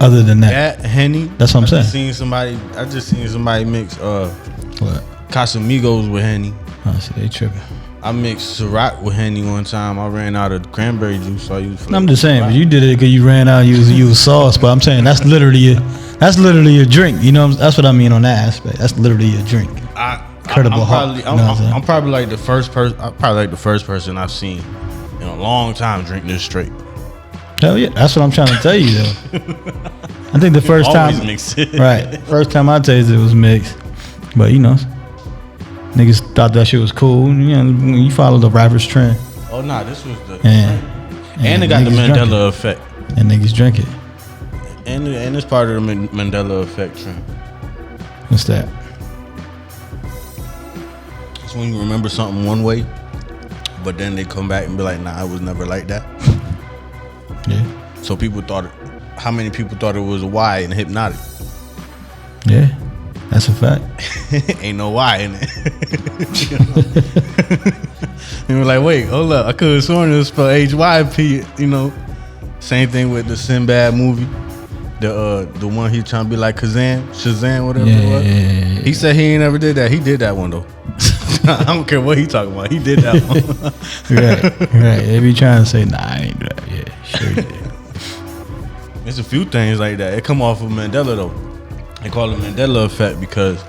Other than that, Henny. That's what I'm saying. I just seen somebody mix what? Casamigos with Henny. Oh, shit, they tripping. I mixed Shoutout with Henny one time. I ran out of cranberry juice, so I used. I'm just saying, but you did it because you ran out. You was sauce, but I'm saying that's literally a drink. You know, that's what I mean on that aspect. That's literally a drink. I'm probably like the first person I've seen in a long time drink this straight. Hell yeah, that's what I'm trying to tell you though. I think the first time, right? First time I tasted it was mixed, but you know, niggas thought that shit was cool. You know, you follow the rapper's trend. Oh nah, this was the and it got the Mandela effect. And niggas drink it. And it's part of the Mandela effect trend. What's that? It's when you remember something one way, but then they come back and be like, nah, it was never like that. Yeah. So how many people thought it was a Y in Hypnotic? Yeah, that's a fact. Ain't no Y in it. And we're like, wait, hold up. I could have sworn it was spelled HYP, you know. Same thing with the Sinbad movie. The one he trying to be like Shazam, whatever it was. Yeah. He said he ain't never did that. He did that one though. I don't care what he talking about. He did that one. Right. They be trying to say, nah, I ain't do that. Yeah, sure he did. There's a few things like that. It come off of Mandela though. They call it Mandela effect because,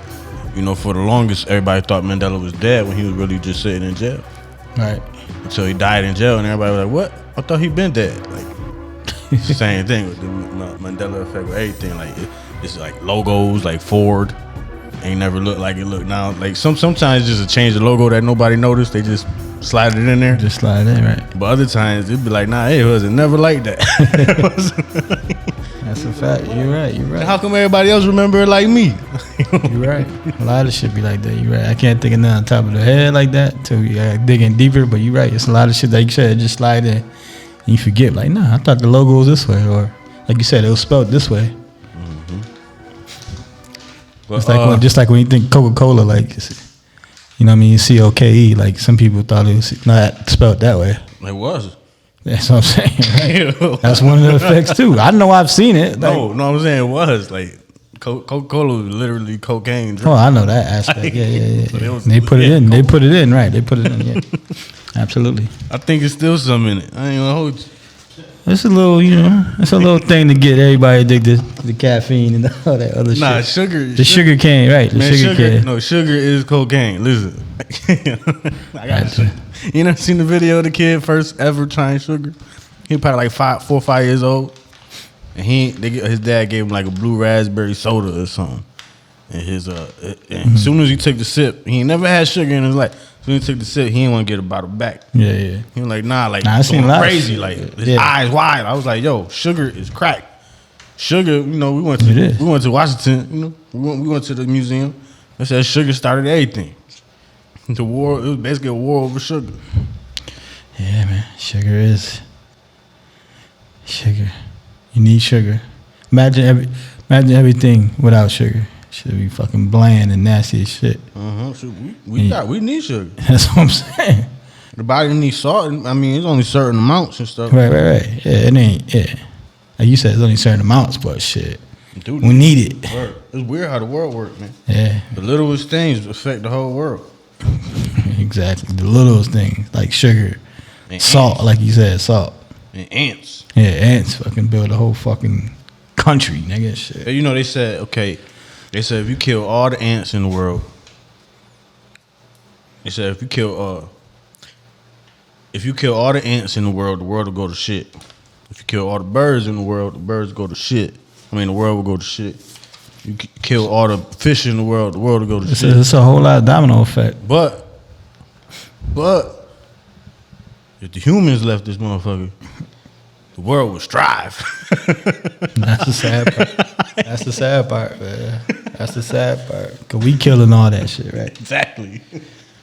you know, for the longest everybody thought Mandela was dead when he was really just sitting in jail. Right. Until he died in jail and everybody was like, what? I thought he'd been dead. Like, same thing with the Mandela effect with everything. Like it's like logos, like Ford ain't never looked like it look now. Like sometimes just to change the logo that nobody noticed, they just slide it in there. Just slide it in, right? But other times it'd be like, nah, it wasn't never like that. That's a fact. You're right. How come everybody else remember it like me? You're right. A lot of shit be like that. You're right. I can't think of nothing on top of the head like that until you digging deeper. But you're right. It's a lot of shit like you said, just slide in. And you forget, like, nah, I thought the logo was this way, or like you said, it was spelled this way. Mm-hmm. But, just like when you think Coca-Cola, like, you know what I mean, COKE, like some people thought it was not spelled that way. It was. That's what I'm saying, right? That's one of the effects too. I know I've seen it. Like, no, I'm saying it was like Coca-Cola was literally cocaine drink. Oh, I know that aspect. Yeah. So they put it in. They put it in, right? They put it in. Yeah, absolutely. I think it's still some in it. I ain't gonna hold you. It's a little, you know, it's a little thing to get everybody addicted to the caffeine and all that other shit. Nah, sugar. The sugar cane, right? The sugar cane. No, sugar is cocaine. Listen, I got you. You never seen the video of the kid first ever trying sugar? He probably like 4 or 5 years old, and his dad gave him like a blue raspberry soda or something. And as soon as he took the sip, he ain't never had sugar in his life. As soon as he took the sip, he didn't want to get a bottle back. Yeah. He was like, nah, I seen crazy, like his eyes wide. I was like, yo, sugar is crack. Sugar, you know, we went to Washington, you know, we went to the museum. They said sugar started everything. The war, it was basically a war over sugar. Yeah, man, sugar is sugar. You need sugar. Imagine everything without sugar. Should be fucking bland and nasty as shit. So we need sugar. That's what I'm saying. The body needs salt. I mean, it's only certain amounts and stuff. Right. Yeah, it ain't. Yeah, like you said, it's only certain amounts, but shit, dude, we need it. It's weird how the world works, man. Yeah, the littlest things affect the whole world. Exactly, the littlest things like sugar, and salt, ants. Like you said, salt and ants. Yeah, ants fucking build a whole fucking country, nigga. Shit. You know, they said if you kill all the ants in the world, they said if you kill all the ants in the world will go to shit. If you kill all the birds in the world go to shit. I mean, the world will go to shit. You kill all the fish in the world will go to shit. It's a whole lot of domino effect. But if the humans left this motherfucker, the world would strive. That's the sad part. That's the sad part, man. That's the sad part. Because we killing all that shit, right? Exactly.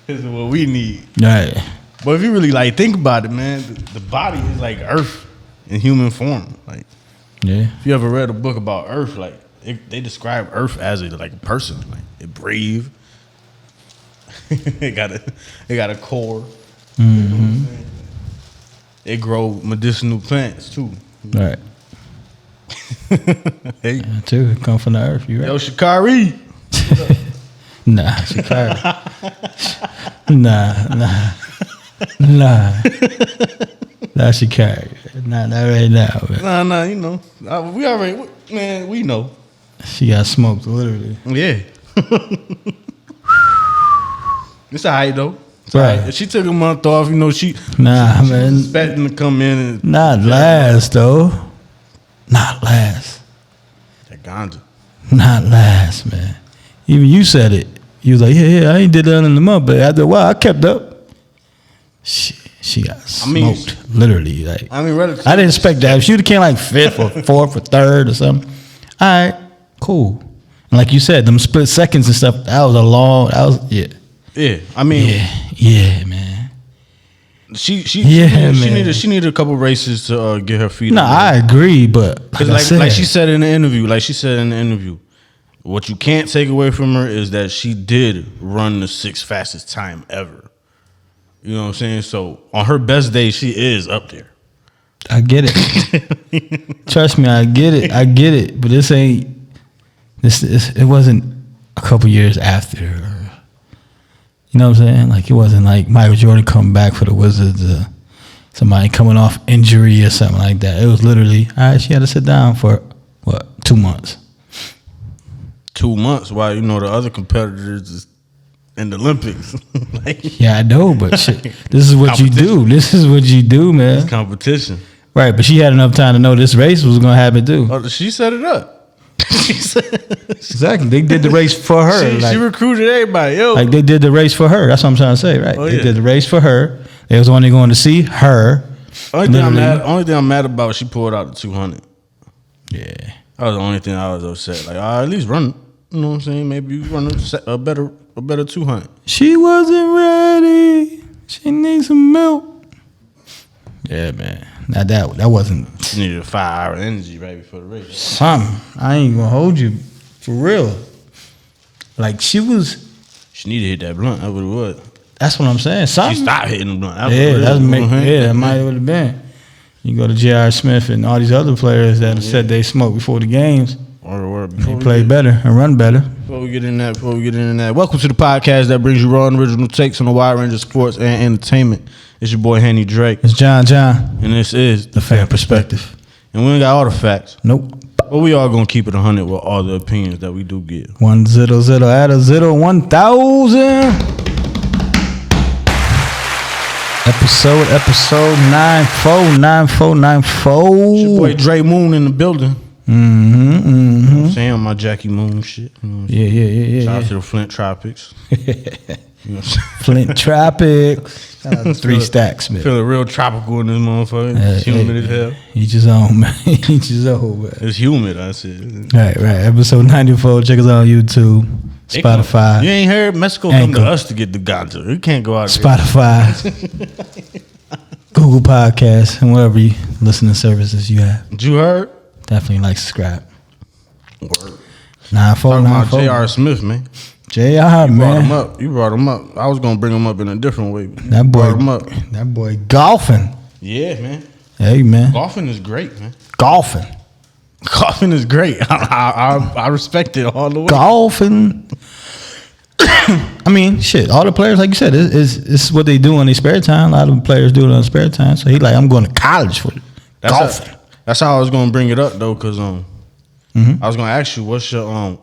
This is what we need. Right. But if you really like think about it, man, the body is like Earth in human form. Like, yeah. If you ever read a book about Earth, like they describe Earth as a person. Like it breathe. it got a core. Mm-hmm. It grow medicinal plants too. Right. Hey, Yeah, too. Come from the earth. You right? yo, Shikari. Nah, Shikari. nah. Nah, Shikari. Not right now, man. Nah, you know, we already, man, we know. She got smoked, literally. Yeah. It's all right, though. It's Right. all right. If she took a month off, you know, she Man. expecting to come in and Not last, though. Not last. that ganja. Not last, man. Even you said it. You was like, yeah, I ain't did that in the month, but after a while, I kept up. She got smoked, literally. Like, I mean, relative. I didn't expect that. If she would have came like 5th or 4th or 3rd or something, all right, cool. And like you said, them split seconds and stuff, yeah. Yeah, I mean, Yeah, man. she man. needed a couple races to get her feet. No, I agree, but like she said in the interview, what you can't take away from her is that she did run the 6th fastest time ever. You know what I'm saying? So on her best day, she is up there. I get it. Trust me, I get it. But this ain't. It wasn't a couple years after. You know what I'm saying? Like, it wasn't like Michael Jordan coming back for the Wizards, or somebody coming off injury or something like that. It was literally, all right, she had to sit down for, 2 months. 2 months while, you know, the other competitors is in the Olympics. Like, Yeah, I know, but shit, this is what you do. This is what you do, man. it's competition. Right, but she had enough time to know this race was going to happen, too. Oh, she set it up. Exactly. They did the race for her. She recruited everybody. Yo. Like, they did the race for her. That's what I'm trying to say, right? Oh, They yeah. did the race for her. They was only going to see her. Only thing I'm mad about, she pulled out the 200. Yeah. That was the only thing I was upset. Like, at least run. You know what I'm saying? Maybe you run a better 200. She wasn't ready. She needs some milk. Yeah, man. Now that wasn't She needed a 5-hour energy right before the race. something. I ain't gonna hold you for real. Like, she was. She needed to hit that blunt. That's what it was. That's what I'm saying. Something. She stopped hitting the blunt. That might have been. You go to J.R. Smith and all these other players that said they smoked before the games. They play better and run better. Before we get in that, welcome to the podcast that brings you raw and original takes on a wide range of sports and entertainment. It's your boy Henny Drake, It's John, and this is the Fan Perspective. And we ain't got all the facts, Nope. but we are gonna keep it 100 with all the opinions that we do give. 100 at a 1,000. Episode 949494. It's your boy Dre Moon in the building. Mm-hmm. Saying my Jackie Moon shit. You know what I'm saying? Yeah. Shout out to the Flint Tropics. You know what I'm saying? Flint Tropics. Shout out to 3 Stacks, man. Feeling real tropical in this motherfucker. It's humid as hell. Each his own, man. Each his own, man. It's humid, I said. Right. Episode 94. Check us out on YouTube, Spotify. You ain't heard Mexico Anchor. come to us to get the ganja. You can't go out there. Spotify, Google Podcasts, and whatever listening services you have. You heard? Definitely like, subscribe. Word. Talking 9494. about J.R. Smith, man. J.R., man. You brought him up. I was gonna bring him up in a different way. But That you boy, brought him up. that boy golfing. Yeah, man. Hey, man. Golfing is great, man. Golfing. Golfing is great. I respect it all the way. Golfing. I mean, shit. All the players, like you said, it's what they do in their spare time. A lot of players do it on their spare time. So he like, I'm going to college for it. Golfing. That's how I was gonna bring it up though, cause I was gonna ask you what's your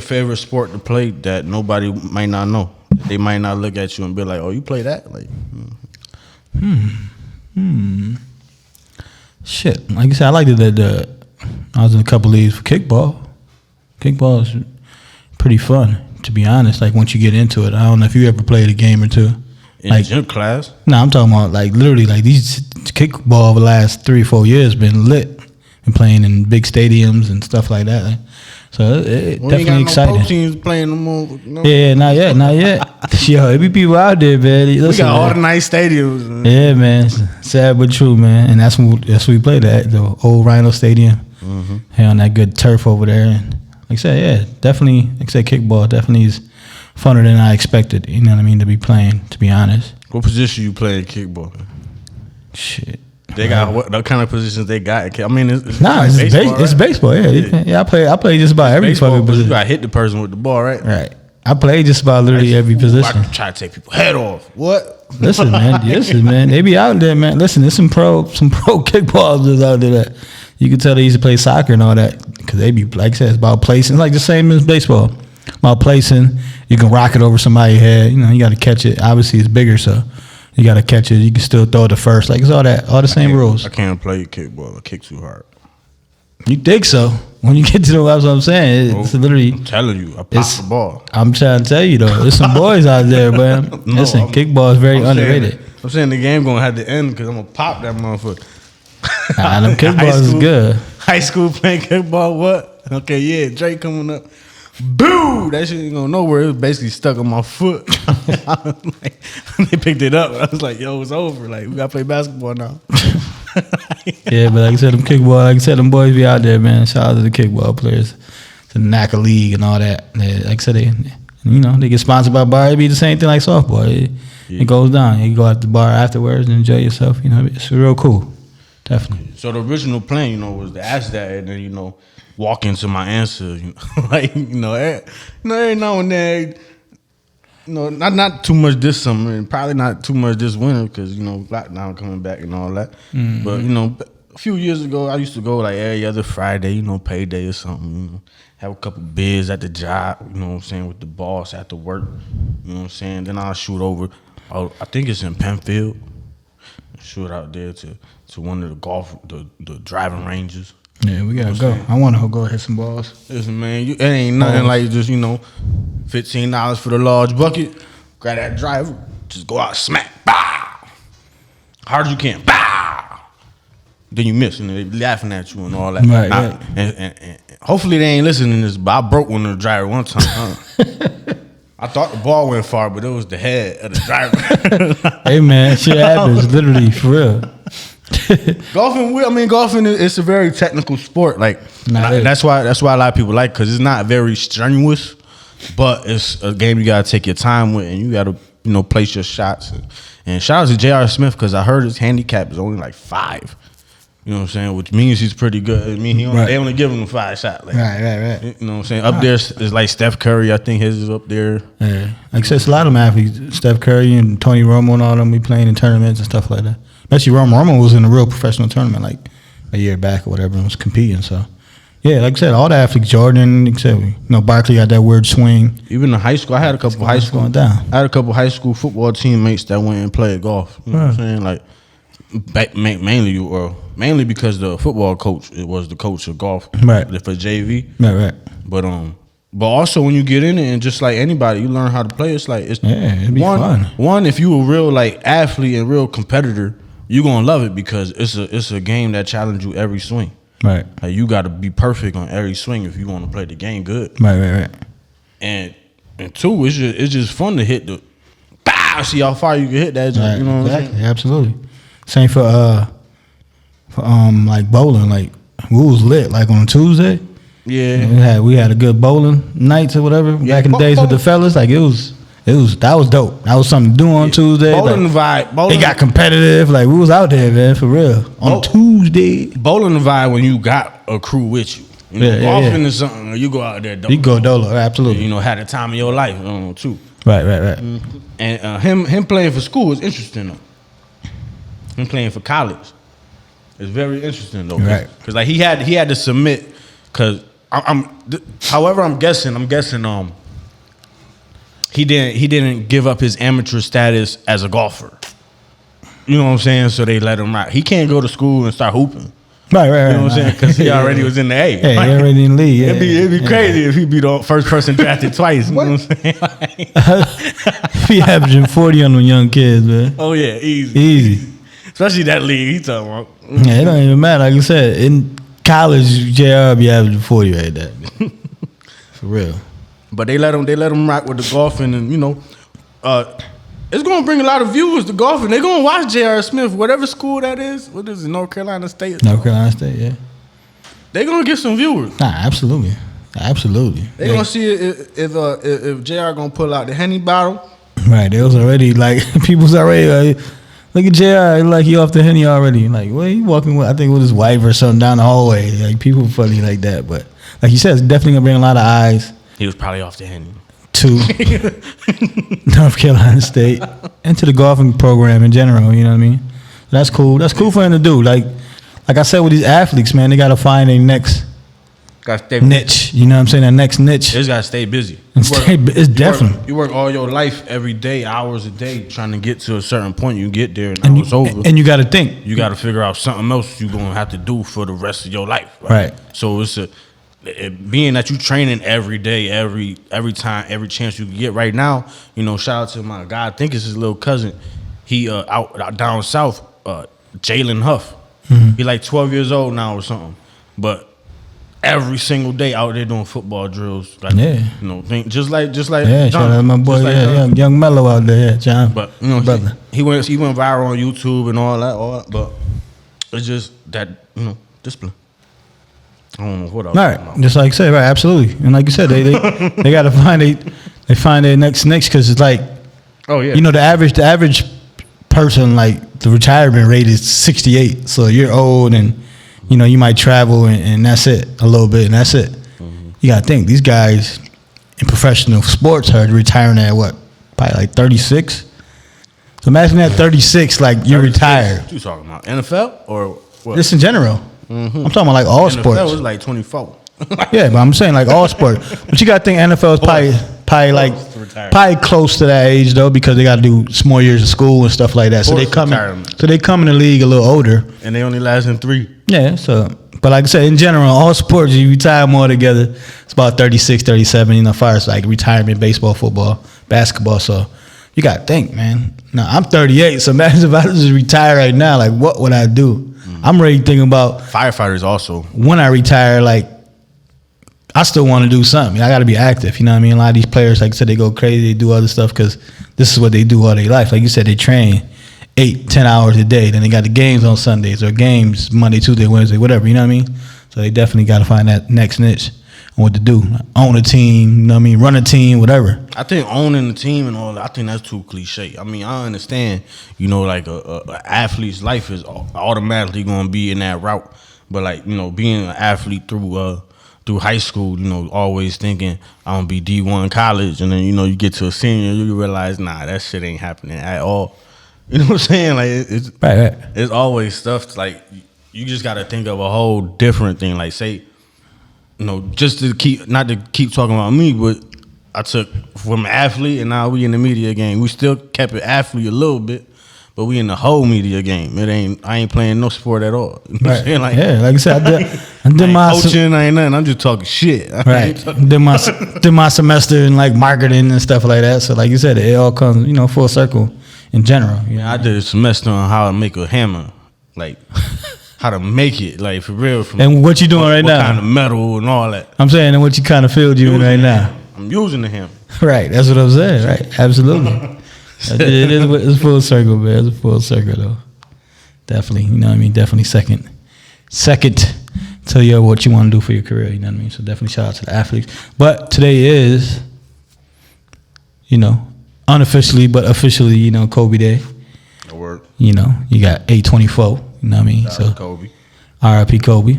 favorite sport to play that nobody might not know. They might not look at you and be like, "Oh, you play that?" Like, Shit. Like you said, I liked it that I was in a couple leagues for kickball. Kickball is pretty fun, to be honest. Like, once you get into it, I don't know if you ever played a game or two. in Like, gym class. No, I'm talking about like literally like these kickball over the last 3 or 4 years been lit. Been playing in big stadiums and stuff like that. So it We definitely ain't got no exciting. pro teams playing no more. No. Yeah, not yet. Yo, it be people out there, man. We Listen, got all the man. nice stadiums. Man. Yeah, man. Sad but true, man. And that's what we played at, the old Rhino Stadium. Hey, on that good turf over there. And like I said, yeah, definitely. Like I said, kickball definitely is funner than I expected. You know what I mean, to be playing. To be honest. What position you play in kickball? Shit. They got what kind of positions they got. I mean, it's baseball. It's baseball. Yeah. I play just about every fucking position. You got to hit the person with the ball, right? Right. I play just about literally every position. I try to take people's head off. What? Listen, man. They be out there, man. Listen, there's some pro kickballers out there that you can tell they used to play soccer and all that because they be, like I said, it's about placing. Like the same as baseball. About placing. You can rock it over somebody's head. You know, you got to catch it. Obviously, it's bigger, so you got to catch it. You can still throw it to first. Like, it's all the same rules. I can't play kickball. I kick too hard. You think so? When you get to that's what I'm saying. It's literally. I'm telling you, I pop the ball. I'm trying to tell you though, there's some boys out there, man. Listen, kickball is very underrated. I'm saying the game gonna have to end because I'm gonna pop that motherfucker. Them kickballs is good. High school playing kickball, what? Okay, yeah, Drake coming up. Boo! That shit ain't going nowhere. It was basically stuck on my foot. They picked it up. I was like, yo, it's over. Like, we gotta play basketball now. Yeah, but like I said, them boys be out there, man. Shout out to the kickball players, to the NACA league and all that. Like I said, they get sponsored by bar. It be the same thing like softball. It goes down. You go out the bar afterwards and enjoy yourself. It's real cool. Definitely. So the original plan, was to ask that and then, walk into my answer. Every now and then, not too much this summer and probably not too much this winter because, lockdown coming back and all that. Mm-hmm. But, a few years ago, I used to go like every other Friday, payday or something, have a couple beers at the job, with the boss after work, Then I'll shoot over, I think it's in Penfield, shoot out there to one of the driving ranges. Yeah, we gotta go. I want to go hit some balls. Listen, man, it ain't nothing like just $15 for the large bucket. Grab that driver, just go out, smack, bow, hard as you can, bow. Then you miss, and they laughing at you and all that. Right. And hopefully they ain't listening to this. But I broke one of the driver one time. I thought the ball went far, but it was the head of the driver. Hey man, shit happens, literally, for real. Golfing it's a very technical sport. That's why a lot of people like because it's not very strenuous, but it's a game you gotta take your time with and you gotta place your shots. And shout out to J.R. Smith because I heard his handicap is only like 5. You know what I'm saying? Which means he's pretty good. I mean, they only give him 5 shots. Right. You know what I'm saying? Up there is like Steph Curry. I think his is up there. Yeah. Like I said, it's a lot of them athletes. Steph Curry and Tony Romo and all them be playing in tournaments and stuff like that. Especially Romo was in a real professional tournament like a year back or whatever and was competing. So, yeah, like I said, all the athletes, Jordan, except Barkley got that weird swing. Even in high school, I had a couple high school high school football teammates that went and played golf. You know what I'm saying? Like mainly because the football coach was the coach of golf, right? For JV, right. But also when you get in it and just like anybody, you learn how to play. It's like it'd be fun. One, if you a real like athlete and real competitor, you gonna love it because it's a game that challenges you every swing. Right. Like you got to be perfect on every swing if you want to play the game good. Right. And two, it's just fun to hit the. Bow, see how far you can hit that. Right. You know what exactly. I'm saying? Absolutely. Same for like bowling. Like we was lit like on a Tuesday. Yeah. We had a good bowling nights or whatever back in the days with the fellas. Like that was dope. That was something to do on Tuesday. Bowling vibe. It got competitive. Like we was out there, man, for real. On Tuesday. Bowling vibe when you got a crew with you. Golfing is something. You go out there. You go dolo, absolutely. Had the time of your life. Too. Right. Mm-hmm. And him playing for school is interesting though. Him playing for college is very interesting though. Right. Because like he had to submit. Because I'm guessing. He didn't give up his amateur status as a golfer. You know what I'm saying? So they let him out. He can't go to school and start hooping. Right. You know what I'm saying? Because he already was in the A. Yeah, he already in the league. Yeah. It'd be crazy if he'd be the first person drafted twice. You know what I'm saying? He averaging 40 on them young kids, man. Oh yeah, easy. Especially that league he talking about. Yeah, it don't even matter. Like I said, in college, JR be averaging 40 right there. For real. But they let him rock with the golfing, and it's gonna bring a lot of viewers to golfing. They're gonna watch J.R. Smith, whatever school that is. What is it, North Carolina State? North Carolina State, yeah. They're gonna get some viewers. Nah, absolutely. They're gonna see if J.R. gonna pull out the Henny bottle. Right, they was already like people's already Look at JR, like he off the Henny already. Like, what he walking with? I think with his wife or something down the hallway. Like people funny like that, but like you said, it's definitely gonna bring a lot of eyes He was probably off the Henny. to North Carolina State and to the golfing program in general. You know what I mean? That's cool. That's cool for him to do. Like I said with these athletes, man, they gotta find a next Gotta stay niche. You know what I'm saying? That next niche. They just gotta stay busy. It's definitely. You work all your life, every day, hours a day, trying to get to a certain point. You get there, and And now you, it's over. and you got to think. You got to figure out something else you're gonna have to do for the rest of your life. Right. So being that you training every day, every time, every chance you get. Right now, you know, shout out to my guy. I think it's his little cousin. He out down south, Jalen Huff. Mm-hmm. He like 12 years old now or something, but every single day out there doing football drills. Like, you know, just like Yeah, John, shout out to my boy, like young Mello out there, yeah, John. But you know, brother, he went viral on YouTube and all that. But it's just that, you know, discipline. I don't know what else. All right, just like I said, right, absolutely. And like you said, they got to find their next because it's like, you know, the average person, like the retirement rate is 68. So you're old and you know you might travel and that's it, a little bit and that's it. Mm-hmm. You got to think these guys in professional sports are retiring at what, probably like 36. So imagine at 36, like you're 36, retired. What you talking about? NFL or what? Just in general. Mm-hmm. I'm talking about like all sports. NFL was like 24. Yeah, but I'm saying like all sports. But you got to think NFL is probably close to that age though, because they got to do some more years of school and stuff like that. So they come in the league a little older, and they only last in 3. Yeah. So, but like I said, in general, all sports you retire more together. It's about 36, 37. You know, as far as like retirement, baseball, football, basketball. So you got to think, man. Now I'm 38, so imagine if I just retire right now. Like, what would I do? Mm-hmm. I'm ready thinking about firefighters. Also, when I retire, like, I still want to do something. I got to be active. You know what I mean? A lot of these players, like I said, they go crazy. They do other stuff because this is what they do all their life. Like you said, they train 8-10 hours a day. Then they got the games on Sundays or games Monday, Tuesday, Wednesday, whatever. You know what I mean? So they definitely got to find that next niche and what to do. Own a team, you know what I mean? Run a team, whatever. I think owning the team and all that, I think that's too cliche. I mean, I understand, you know, like a athlete's life is automatically going to be in that route. But, like, you know, being an athlete through high school, you know, always thinking I'm going to be D1 college. And then, you know, you get to a senior, you realize, nah, that shit ain't happening at all. You know what I'm saying? Like, it's right. It's always stuff, like, you just got to think of a whole different thing. Like, say, you know, just to not to keep talking about me, but I took from athlete and now we in the media game. We still kept it athlete a little bit, but we in the whole media game. I ain't playing no sport at all. You know what I'm saying? Like, yeah, like I said, I did my coaching, I ain't nothing. I'm just talking shit. Right. Did my semester in like marketing and stuff like that. So like you said, it all comes, you know, full circle in general. Yeah, I did a semester on how to make a hammer, like how to make it, like for real. And what you doing right now? What kind of metal and all that. I'm saying, and what you kind of field you in right now? I'm using the hammer. Right, that's what I'm saying. Right, absolutely. It's full circle, man. It's a full circle, though. Definitely, you know what I mean? Definitely second to what you want to do for your career, you know what I mean? So definitely shout out to the athletes. But today is, you know, unofficially but officially, you know, Kobe Day. No word. You know, you got 824, you know what I mean? So Kobe. R.I.P. Kobe.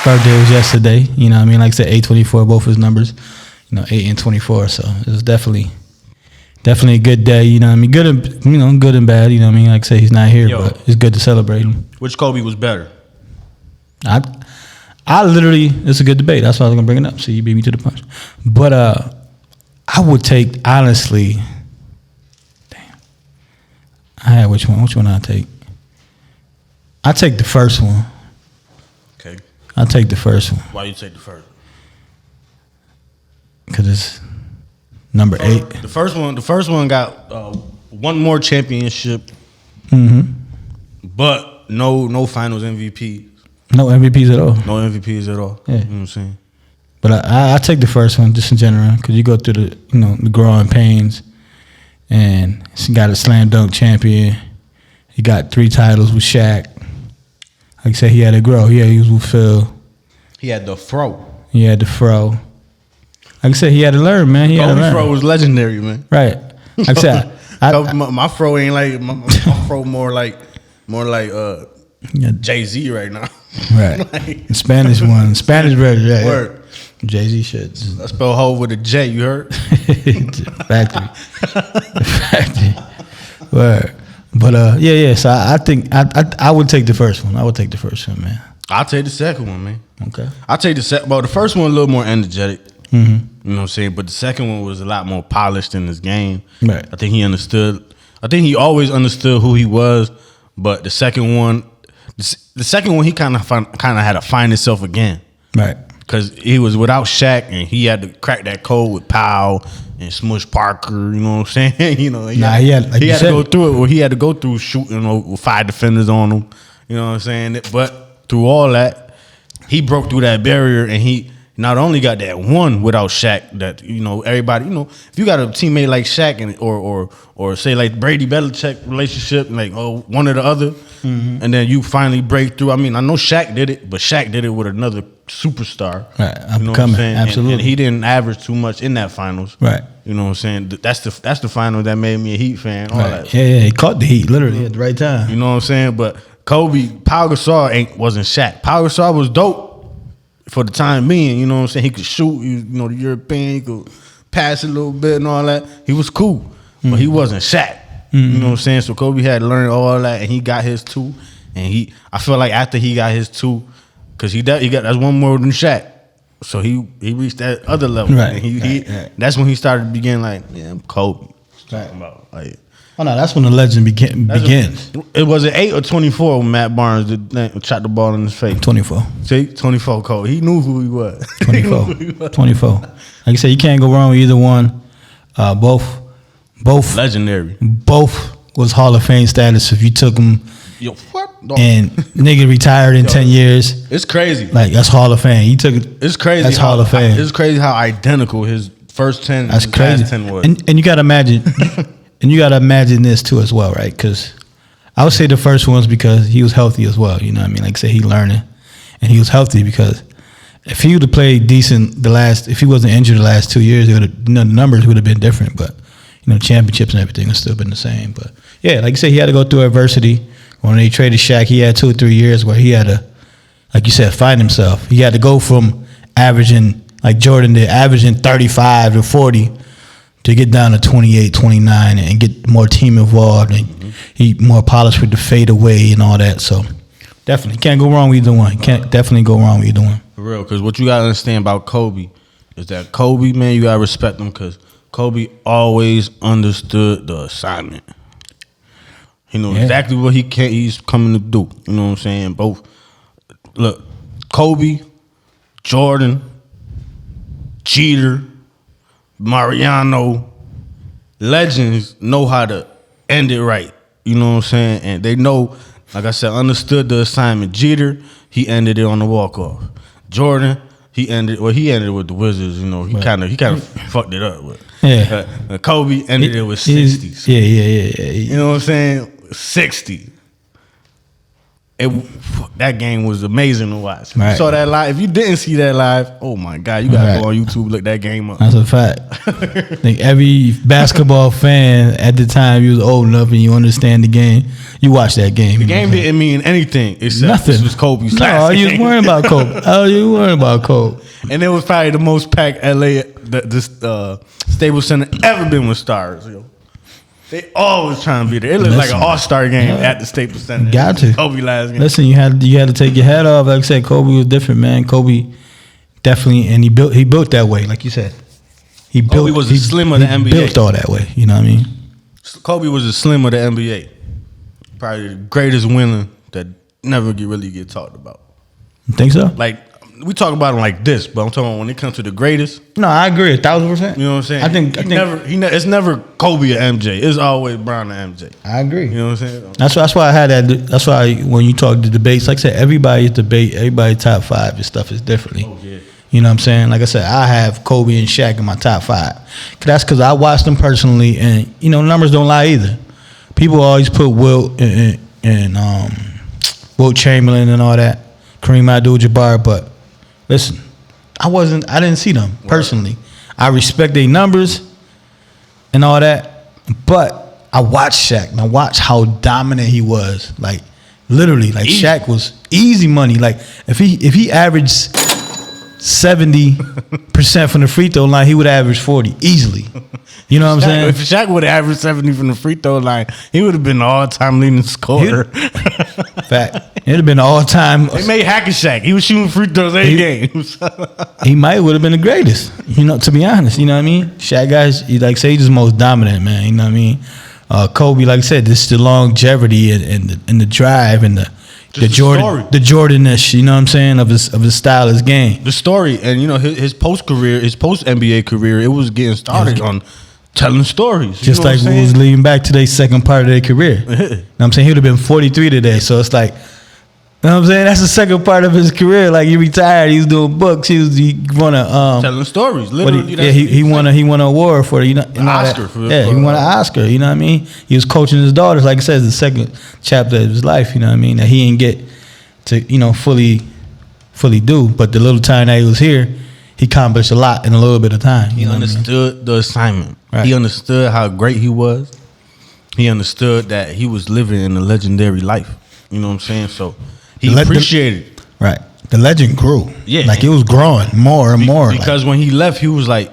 Birthday was yesterday, you know what I mean? Like I said, 824, both his numbers, you know, 8 and 24. So it was definitely a good day, you know what I mean? Good and bad, you know what I mean? Like I said, he's not here, but it's good to celebrate him. Which Kobe was better? I literally, it's a good debate. That's why I was going to bring it up. So you beat me to the punch. But I would take, honestly, which one I'd take? I'd take the first one. Okay. I'll take the first one. Why you take the first? Because it's number 8. The first one got one more championship, but no finals MVP. No MVPs at all. No MVPs at all. Yeah. You know what I'm saying? But I take the first one just in general because you go through the growing pains, and he got a slam dunk champion. He got 3 titles with Shaq. Like I said, he had to grow. Yeah, he was with Phil. He had the fro. Like I said, he had to learn, man. Kobe fro was legendary, man. Right. Like I said, My fro ain't like my fro more like Jay-Z right now. Right. Like, the Spanish one. Spanish version. Yeah. Word. Jay-Z shit. I spell hoe with a J, you heard? Factory. Factory. Word. But yeah. So I think I would take the first one. I would take the first one, man. I'll take the second one, man. Okay. I'll take the second. Well, the first one a little more energetic. Mm-hmm. You know what I'm saying? But the second one was a lot more polished in his game. Right. I think he understood. I think he always understood who he was. But the second one, he kind of had to find himself again. Right. Because he was without Shaq and he had to crack that code with Powell and Smush Parker. You know what I'm saying? You know, he had to go through it. Or he had to go through shooting with 5 defenders on him. You know what I'm saying? But through all that, he broke through that barrier and he not only got that one without Shaq, that everybody, if you got a teammate like Shaq and or say like Brady Belichick relationship, like one or the other, and then you finally break through. I mean, I know Shaq did it, but Shaq did it with another superstar. Right, you know what I'm saying? Absolutely. And he didn't average too much in that finals. Right. You know what I'm saying? That's the final that made me a Heat fan. All right. that. Yeah, he caught the heat literally at the right time. You know what I'm saying? But Pau Gasol wasn't Shaq. Pau Gasol was dope for the time being. You know what I'm saying? He could shoot. The European. He could pass a little bit and all that. He was cool, but he wasn't Shaq. You know what I'm saying? So Kobe had to learn all that, and he got his 2. And I feel like after he got his 2, because he got that's one more than Shaq. So he reached that other level. Right. And that's when he started to begin like, yeah, I'm Kobe. Right. About, like, oh no, that's when the legend begins. It was an 8 or 24 when Matt Barnes shot the ball in his face. 24. See, 24 Kobe. He knew who he was. 24. Like I said, you can't go wrong with either one. Both legendary. Both was Hall of Fame status if you took them. Yo, what? No. And nigga retired in 10 years. It's crazy. Like that's Hall of Fame. He took it. It's crazy. That's Hall of Fame. It's crazy how identical his first 10 that's and crazy. last 10 was. And you gotta imagine and you gotta imagine this too as well, right? Because I would say the first one's because he was healthy as well. You know what I mean? Like I said, he learning. And he was healthy because if he would have played decent if he wasn't injured the last 2 years, the numbers would have been different. But championships and everything would still been the same. But yeah, like you said, he had to go through adversity. When they traded Shaq, he had 2 or 3 years where he had to, like you said, find himself. He had to go from averaging, like Jordan did, averaging 35 to 40 to get down to 28, 29 and get more team involved. And he more polished with the fadeaway and all that. So definitely can't go wrong with either one. Can't definitely go wrong with either one. For real, because what you got to understand about Kobe is that Kobe, man, you got to respect him because Kobe always understood the assignment. He knows exactly what he's coming to do. You know what I'm saying? Both. Look, Kobe, Jordan, Jeter, Mariano, legends know how to end it right. You know what I'm saying? And they know, like I said, understood the assignment. Jeter, he ended it on the walk-off. Jordan, he ended with the Wizards. He kind of fucked it up. But Kobe ended it with 60s. Yeah. You know what I'm saying? 60. That game was amazing to watch. Right. You saw that live. If you didn't see that live, oh my God, you gotta go on YouTube, look that game up. That's a fact. I think every basketball fan at the time, you was old enough and you understand the game. You watch that game. The game didn't mean anything except nothing. This was Kobe's last game. All you was worrying about Kobe. All you worrying about Kobe. And it was probably the most packed LA, the Staples Center ever been with stars. Yo. They always trying to be there. It looked like an all-star game at the Staples Center. Got to. Kobe last game. Listen, you had to take your hat off. Like I said, Kobe was different, man. Kobe definitely, and he built that way, like you said. Kobe was the slim of the NBA. Built all that way. You know what I mean? Kobe was the slim of the NBA. Probably the greatest winner that never really get talked about. You think so? Like, we talk about him like this, but I'm talking about when it comes to the greatest. No, I agree 1,000%. You know what I'm saying? I think it's never Kobe or MJ. It's always Brown or MJ. I agree. You know what I'm saying? That's why I had that. That's why when you talk the debates, like I said, everybody's top 5 and stuff is differently. Oh yeah. You know what I'm saying? Like I said, I have Kobe and Shaq in my top 5. That's because I watched them personally, and numbers don't lie either. People always put Wilt and Wilt Chamberlain and all that, Kareem Abdul-Jabbar, but listen, I didn't see them personally. I respect their numbers and all that, but I watched Shaq. And I watched how dominant he was. Like literally, like Easy. Shaq was easy money. Like if he averaged 70% from the free throw line, he would average 40 easily. You know what I'm saying? If Shaq would have averaged 70 from the free throw line, he would have been the all-time leading scorer. Fact. It'd have been all time. They made Hacker Shaq. He was shooting free throws every game. He might would have been the greatest. You know, to be honest. You know what I mean? Shaq guys, like say he's the most dominant, man. You know what I mean? Kobe, like I said, this is the longevity and the drive and the Jordanish, you know what I'm saying, of his style, his game. The story, and you know his post NBA career, it was getting started on telling stories. Just like we was leading back to their second part of their career. You know what I'm saying? He would have been 43 today. So it's like, you know what I'm saying? That's the second part of his career. Like he retired, he was doing books, he won a telling stories. Literally, he won an award for it. You know, an Oscar. He won an Oscar. You know what I mean? He was coaching his daughters. Like I said, it's the second chapter of his life. You know what I mean? That he didn't get to fully do. But the little time that he was here, he accomplished a lot in a little bit of time. He understood the assignment. Right. He understood how great he was. He understood that he was living in a legendary life. You know what I'm saying? So he appreciated it. Right. The legend grew. Yeah. Like it was growing more and more. Because when he left, he was like,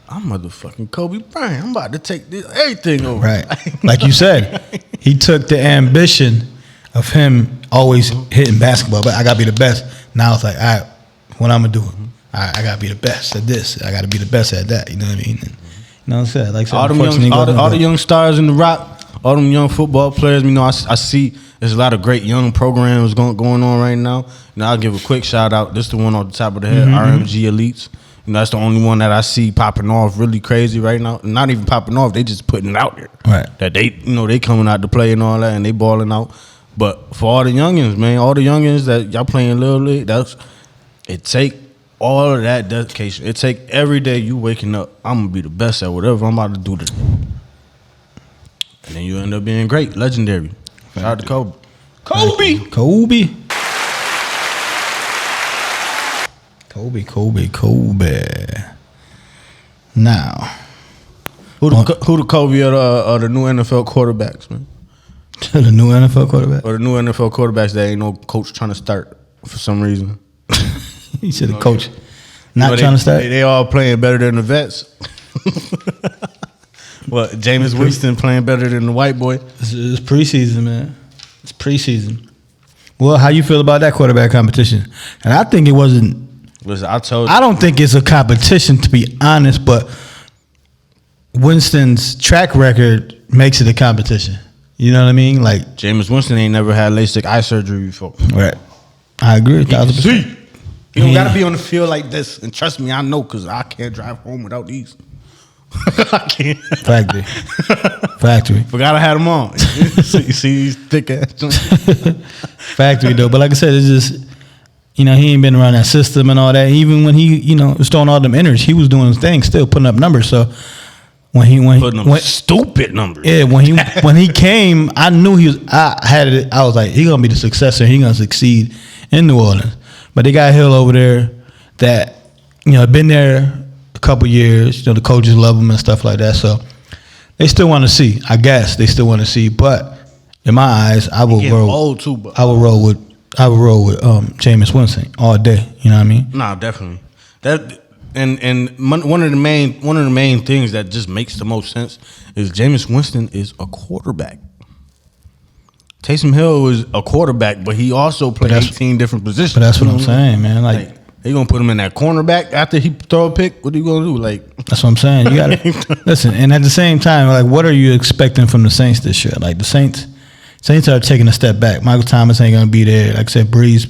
I'm motherfucking Kobe Bryant. I'm about to take everything over. Right. Like you said, he took the ambition of him always hitting basketball, but I got to be the best. Now it's like, all right, what I'm going to do? I got to be the best at this. I got to be the best at that. You know what I mean? You know what I'm saying? Like all the young stars in the Rock, all them young football players, you know, I see there's a lot of great young programs going on right now. You know, I'll give a quick shout out. This is the one on the top of the head, RMG Elites. You know, that's the only one that I see popping off really crazy right now. Not even popping off, they just putting it out there. Right. That they coming out to play and all that, and they balling out. But for all the youngins, man, all the youngins that y'all playing Little League, it take all of that dedication. It take every day you waking up, I'm going to be the best at whatever I'm about to do today. And then you end up being great, legendary. Shout out to Kobe. Kobe. Now, who the Kobe of the new NFL quarterbacks, man? The new NFL quarterback? Or the new NFL quarterbacks that ain't no coach trying to start for some reason. He said the coach not trying to start? They all playing better than the vets. What, Jameis Winston playing better than the white boy? It's preseason, man. It's preseason. Well, how you feel about that quarterback competition? And I think it wasn't. Listen, I don't think it's a competition, to be honest, but Winston's track record makes it a competition. You know what I mean? Like Jameis Winston ain't never had LASIK eye surgery before. Right. I agree 1,000%. You don't got to be on the field like this. And trust me, I know, because I can't drive home without these. I can't. Factory. Forgot I had them on. You see these thick ass joints. Factory, though. But like I said, it's just, he ain't been around that system and all that. Even when he, was throwing all them inners, he was doing his thing, still putting up numbers. So when stupid numbers. Yeah, when he came, I knew I was like, he gonna be the successor. He gonna succeed in New Orleans. But they got Hill over there that, been there a couple years. The coaches love him and stuff like that. So they still want to see. I guess they still want to see. But in my eyes, I will roll. Old too, but I will roll with Jameis Winston all day. You know what I mean? Nah, definitely. That and one of the main things that just makes the most sense is Jameis Winston is a quarterback. Taysom Hill is a quarterback, but he also played 18 different positions. But that's what I'm saying, man. Like they gonna put him in that cornerback after he throw a pick. What are you gonna do? Like that's what I'm saying. You gotta listen. And at the same time, like, what are you expecting from the Saints this year? Like the Saints are taking a step back. Michael Thomas ain't gonna be there. Like I said, Breeze,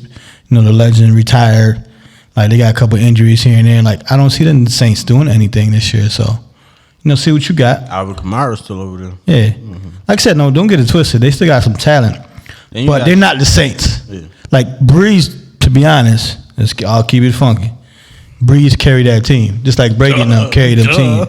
the legend, retired. Like they got a couple injuries here and there. Like I don't see the Saints doing anything this year. So see what you got. Alvin Kamara's still over there. Yeah. Mm-hmm. Like I said, no, don't get it twisted. They still got some talent. But they're not the Saints. Yeah. Like Breeze, to be honest, I'll keep it funky. Breeze carried that team. Just like Brady carried them teams.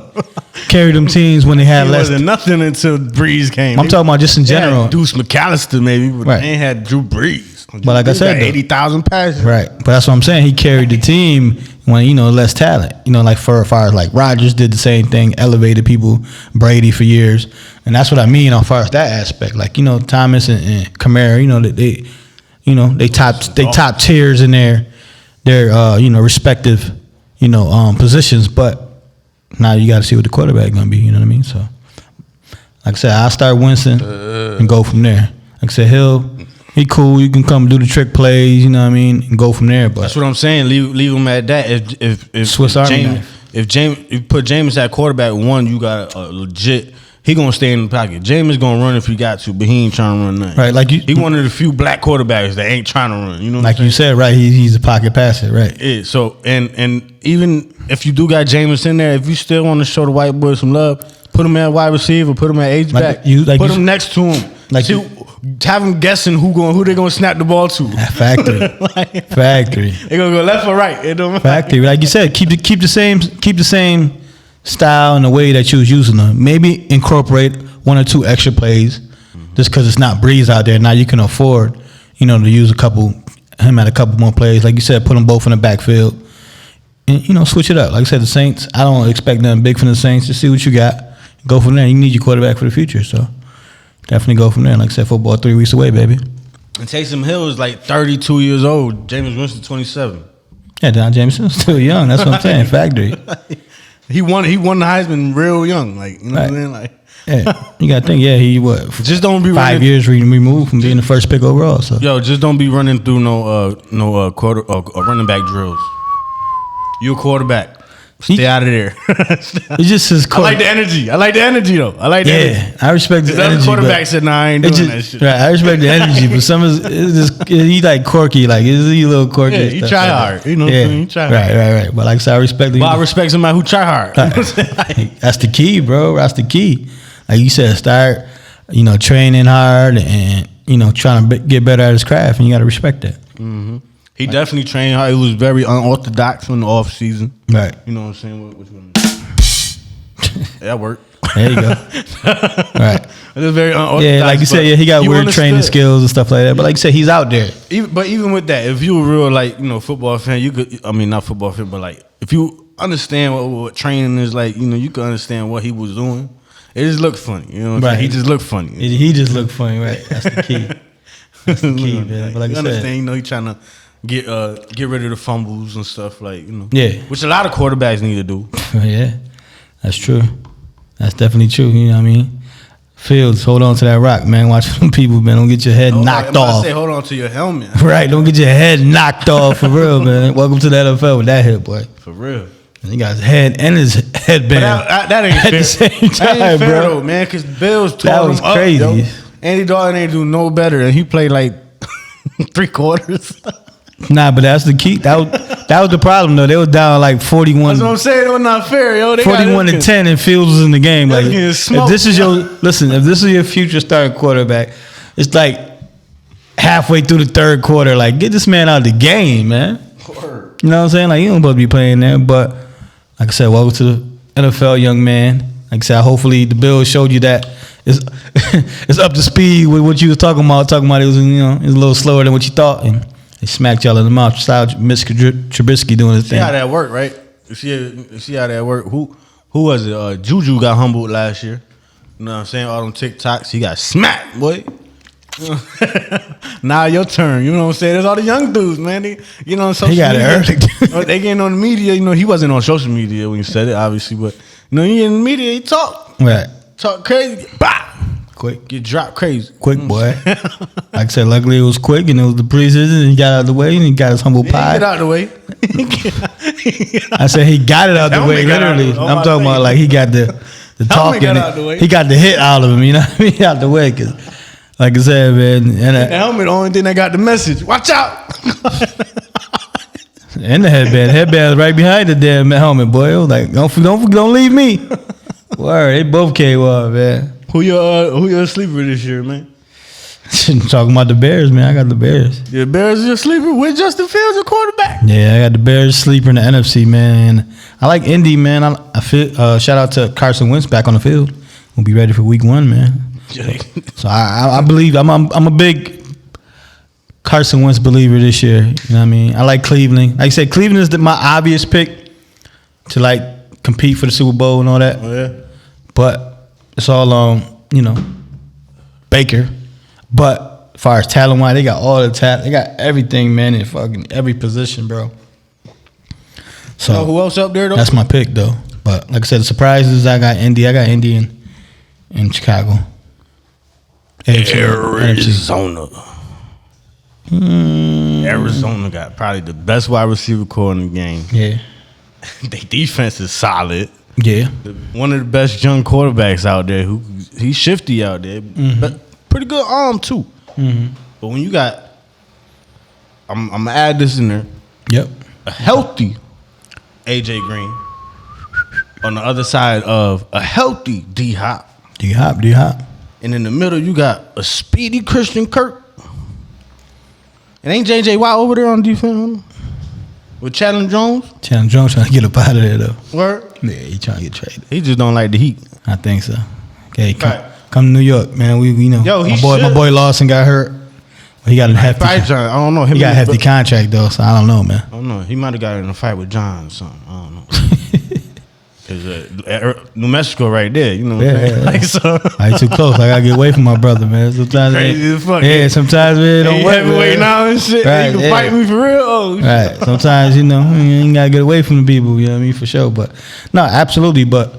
Carried them teams when they had less. It wasn't nothing until Breeze came. I'm talking about just in general. Deuce McAllister maybe, but they ain't had Drew Brees. But like I said, 80,000 passes. Right. But that's what I'm saying. He carried the team when, less talent. Like for far as like Rodgers did the same thing, elevated people, Brady for years. And that's what I mean as far as that aspect. Like, Thomas and Kamara, they top tiers in their respective, positions. But now you got to see what the quarterback going to be, you know what I mean? So, like I said, I'll start Winston and go from there. Like I said, he cool. You can come do the trick plays, you know what I mean, and go from there. But that's what I'm saying. Leave him at that. If Swiss Army knife. If you put Jameis at quarterback, one, you got a legit. He gonna stay in the pocket. Jameis gonna run if he got to, but he ain't trying to run nothing. Right, like he one of the few black quarterbacks that ain't trying to run. You know, like you said, right? He's a pocket passer, right? Yeah. So and even if you do got Jameis in there, if you still want to show the white boy some love, put him at wide receiver, put him at H back, put him next to him. Have them guessing who they gonna snap the ball to. Factory. Factory. They gonna go left or right. It don't Factory. Like you said, keep the same style and the way that you was using them. Maybe incorporate one or two extra plays, just because it's not Breeze out there. Now you can afford, to use him at a couple more plays. Like you said, put them both in the backfield, and switch it up. Like I said, the Saints. I don't expect nothing big from the Saints. Just see what you got. Go from there. You need your quarterback for the future, so. Definitely go from there. Like I said, football 3 weeks away, baby. And Taysom Hill is like 32 years old. Jameis Winston 27. Yeah, Don Jameson's still young. That's what I'm saying. Factory. He won the Heisman real young. Like, you know what I mean? Like, yeah. You gotta think, he just don't be 5 years removed from being the first pick overall. So just don't be running through no running back drills. You a quarterback. Stay out of there. It's just his. I like the energy. I like the energy though. I like the energy. I respect the energy. The quarterback said, "Nah, I ain't doing that shit." Right, I respect the energy, but some is he like quirky, like is he a little quirky? Yeah, he try hard. He try hard. Right. But like I said, I respect. But I respect somebody who try hard. That's the key, bro. That's the key. Like you said, start, training hard and trying to get better at his craft, and you got to respect that. Mm-hmm. He definitely trained hard. He was very unorthodox in the off season. Right. You know what I'm saying? Which one? That worked. There you go. Right. It was very unorthodox. Yeah, like you said, he got weird training skills and stuff like that. But like you said, he's out there. Even with that, if you were real football fan, you could. I mean, not football fan, but if you understand what training is like, you could understand what he was doing. It just looked funny. You know what I'm saying? He just looked funny. He just looked funny, right? That's the key. That's the key, man. But like you I said, understand, he trying to get rid of the fumbles and stuff Yeah. Which a lot of quarterbacks need to do. Yeah, that's true. That's definitely true. You know what I mean? Fields, hold on to that rock, man. Watch some people, man. Don't get your head knocked off. Say, hold on to your helmet. Right, don't get your head knocked off for real, man. Welcome to the NFL with that hit, boy. For real. And he got his head and his headband. But that ain't at fair. The same time, that ain't fair, bro. Though, man, because Bills that tore was him up, crazy. Yo. Andy Dalton ain't do no better, and he played like 3 quarters. Nah, but that's the key. That was the problem though. They was down like 41. That's what I'm saying. It was not fair, yo. 41-10, and Fields was in the game. Like, if this is your future starting quarterback, it's like halfway through the third quarter. Like, get this man out of the game, man. Word. You know what I'm saying? Like, you don't supposed to be playing there. But like I said, welcome to the NFL, young man. Like I said, hopefully the Bills showed you that it's up to speed with what you was talking about. It was it was a little slower than what you thought, and they smacked y'all in the mouth. Style Mr. Trubisky doing his thing. See how that worked, right? You see how that worked. Who was it? Juju got humbled last year. You know what I'm saying? All them TikToks, he got smacked, boy. Now your turn. You know what I'm saying? There's all the young dudes, man. They, he got it early. They getting on the media. He wasn't on social media when he said it, obviously, but he in the media, he talk. Right. Talk crazy. Bah! Quick. Get dropped crazy. Quick, boy. Like I said, luckily it was quick, and it was the preseason, and he got out of the way, and he got his humble pie. He got out of the way. I said he got it out of the way, literally. I'm talking about like he got the talk, and he got the hit out of him, you know what I mean? Out the way, because like I said, man. And the helmet, the only thing that got the message. Watch out. And the headband right behind the damn helmet, boy. It was like, don't leave me. Word, they both came up, man. Who your sleeper this year, man? Talking about the Bears, man. I got the Bears. The Bears is your sleeper with Justin Fields, your quarterback. Yeah, I got the Bears sleeper in the NFC, man. I like Indy, man. I feel, shout out to Carson Wentz back on the field. We'll be ready for week 1, man. So I believe I'm a big Carson Wentz believer this year. You know what I mean? I like Cleveland. Like I said, Cleveland is my obvious pick to like compete for the Super Bowl and all that. Oh, yeah. But it's all on, Baker. But as far as talent wise, they got all the talent. They got everything, man, in fucking every position, bro. So You know who else up there though? that's my pick though. But like I said, the surprises, I got Indy. I got Indy in Chicago. Arizona. Arizona got probably the best wide receiver core in the game. Yeah. Their defense is solid. Yeah. One of the best young quarterbacks out there. He's shifty out there, but pretty good arm too. Mm-hmm. But when you got, I'm gonna add this in there. Yep. A healthy AJ Green on the other side of a healthy D Hop. D Hop. And in the middle, you got a speedy Christian Kirk. And ain't JJ Watt over there on defense with Chandler Jones? Chandler Jones trying to get up out of there though. Word? Yeah, he trying to get traded. He just don't like the heat. I think so. Okay, Right. come to New York, man. We know. Yo, my boy Lawson got hurt. He got a hefty. I don't know. He got a hefty contract though, so I don't know, man. I don't know. He might have got in a fight with John or something. I don't know. New Mexico right there, you know what I'm saying? Yeah. Like, so. I too close. I gotta get away from my brother, man. Sometimes Crazy as fuck. Yeah, sometimes it don't work. Heavyweight now and shit. Right, You can yeah. fight me for real. Oh, Right. Sometimes, you ain't gotta get away from the people, you know what I mean, for sure. But no, absolutely. But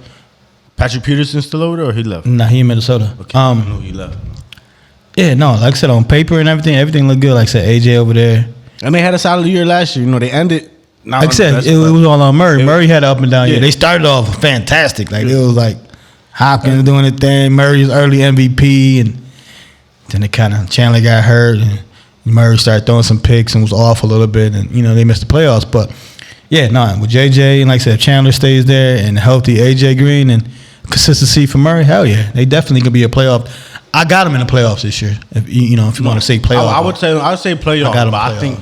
Patrick Peterson still over there or he left? nah, he in Minnesota. Okay, I knew he left. Yeah, no, like I said, on paper and everything looked good. Like I said, AJ over there. And they had a solid year last year. They ended. Like I said, it was all on Murray. Murray had an up and down year. Yeah. They started off fantastic. Like, it was like Hopkins doing the thing. Murray's early MVP. And then Chandler got hurt. And Murray started throwing some picks and was off a little bit. And, they missed the playoffs. But, yeah, no, with JJ, and like I said, if Chandler stays there and healthy AJ Green and consistency for Murray, hell yeah. They definitely could be a playoff. I got him in the playoffs this year. If you want to say playoff. I would say playoff. I got him but I playoff. think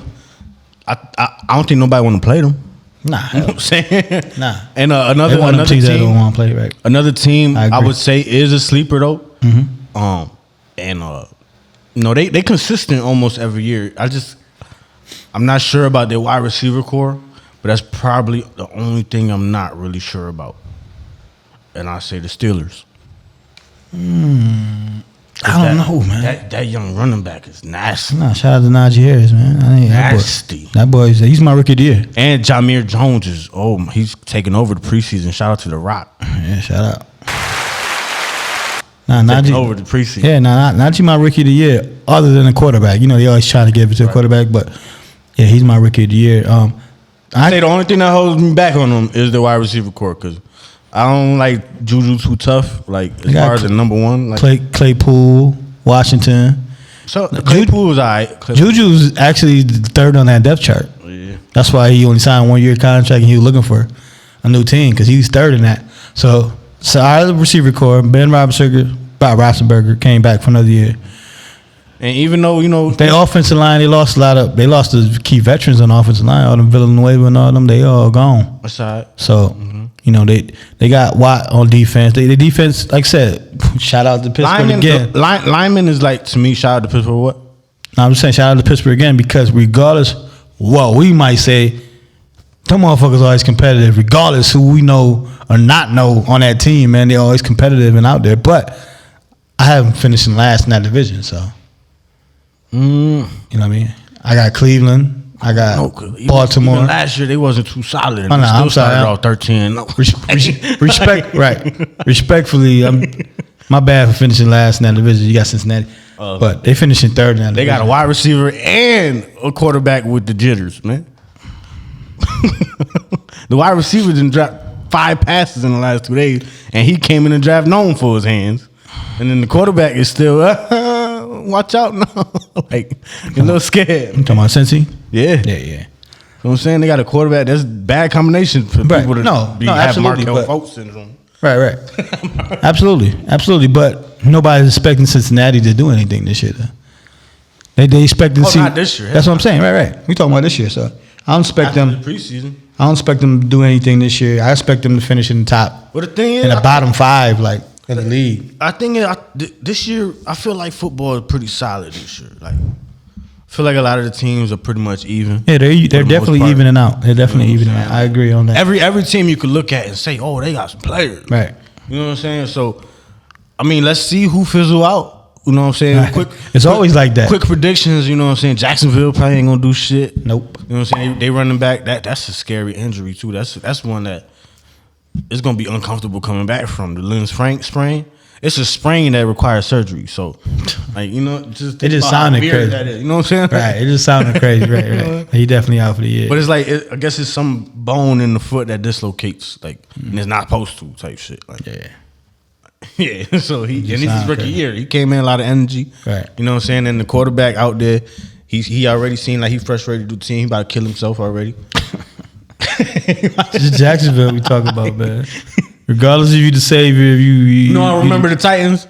I don't think nobody want to play them. Nah. You know what I'm saying? Nah. And They want them teams that don't want to play, right? another team I I agree. would say is a sleeper though. Mm-hmm. They consistent almost every year. I'm not sure about their wide receiver core, but that's probably the only thing I'm not really sure about. And I say the Steelers. I don't know, man. That young running back is nasty. Nah, shout out to Najee Harris, man. Nasty. That boy's he's my rookie of the year. And Jameer Jones he's taking over the preseason. Shout out to The Rock. Yeah, shout out. Nah, Taking Najee. over the preseason. Yeah, Najee my rookie of the year. Other than the quarterback, they always try to give it to a quarterback, but yeah, he's my rookie of the year. I say the only thing that holds me back on him is the wide receiver core because I don't like Juju too tough. Like as got far as the number one, like Claypool, Washington. so Claypool was alright. Juju's actually third on that depth chart. Yeah. That's why he only signed 1 year contract and he was looking for a new team because he's third in that. So our receiver core, Bob Roethlisberger came back for another year. And even though Their offensive line, they lost the key veterans on the offensive line. All them Villanueva and all them, they all gone. aside, So they got Watt on defense. They defense, like I said, shout out to Pittsburgh again. lineman is like to me. Shout out to Pittsburgh. What? I'm just saying shout out to Pittsburgh again because regardless, we might say them motherfuckers always competitive. Regardless who we know or not know on that team, man, they always competitive and out there. But I have them finishing last in that division, so. You know what I mean? I got Cleveland. I got Baltimore. Even last year they wasn't too solid. And Oh, no, they still I'm sorry. started off 13. No. Respect, right? Respectfully, my bad for finishing last in that division. You got Cincinnati, but they finishing third in that They division. got a wide receiver and a quarterback with the jitters, man. The wide receiver didn't drop 5 passes in the last 2 days, and he came in the draft known for his hands. And then the quarterback is still, watch out now. Like, you're a little scared. You talking about Cincy? Yeah. Yeah. You know what I'm saying? They got a quarterback. That's a bad combination for Right. people to have absolutely, Markel but- Fultz syndrome. Right. Absolutely. But nobody's expecting Cincinnati to do anything this year. Though. They expect to see. Not this year. That's what I'm saying. Right. We talking about this year, so I don't expect After them. the preseason. I don't expect them to do anything this year. I expect them to finish in the top, Well, the thing is, in the bottom 5, like in the league. I think this year, I feel like football is pretty solid this year. Like, feel like a lot of the teams are pretty much even. Yeah, they're definitely evening out. They're definitely evening out. I agree on that. Every team you could look at and say, oh, they got some players. Right. You know what I'm saying? So, I mean, let's see who fizzle out. You know what I'm saying? Right. It's always like that. Quick predictions, you know what I'm saying? Jacksonville probably ain't gonna do shit. Nope. You know what I'm saying? They running back. That's a scary injury too. That's one that it's gonna be uncomfortable coming back from. The Lynn Frank sprain. It's a sprain that requires surgery. So, like, you know, just it just sounded crazy. That is, you know what I'm saying? Right. It just sounded crazy. Right. He definitely out for the year. But it's like I guess it's some bone in the foot that dislocates, like, and it's not supposed to type shit. Like, yeah. So this is his rookie year. He came in a lot of energy. Right. You know what I'm saying? And the quarterback out there, he already seemed like he frustrated the team. He about to kill himself already. Just Jacksonville we talk about, man. Regardless if you the savior, if you I remember the Titans.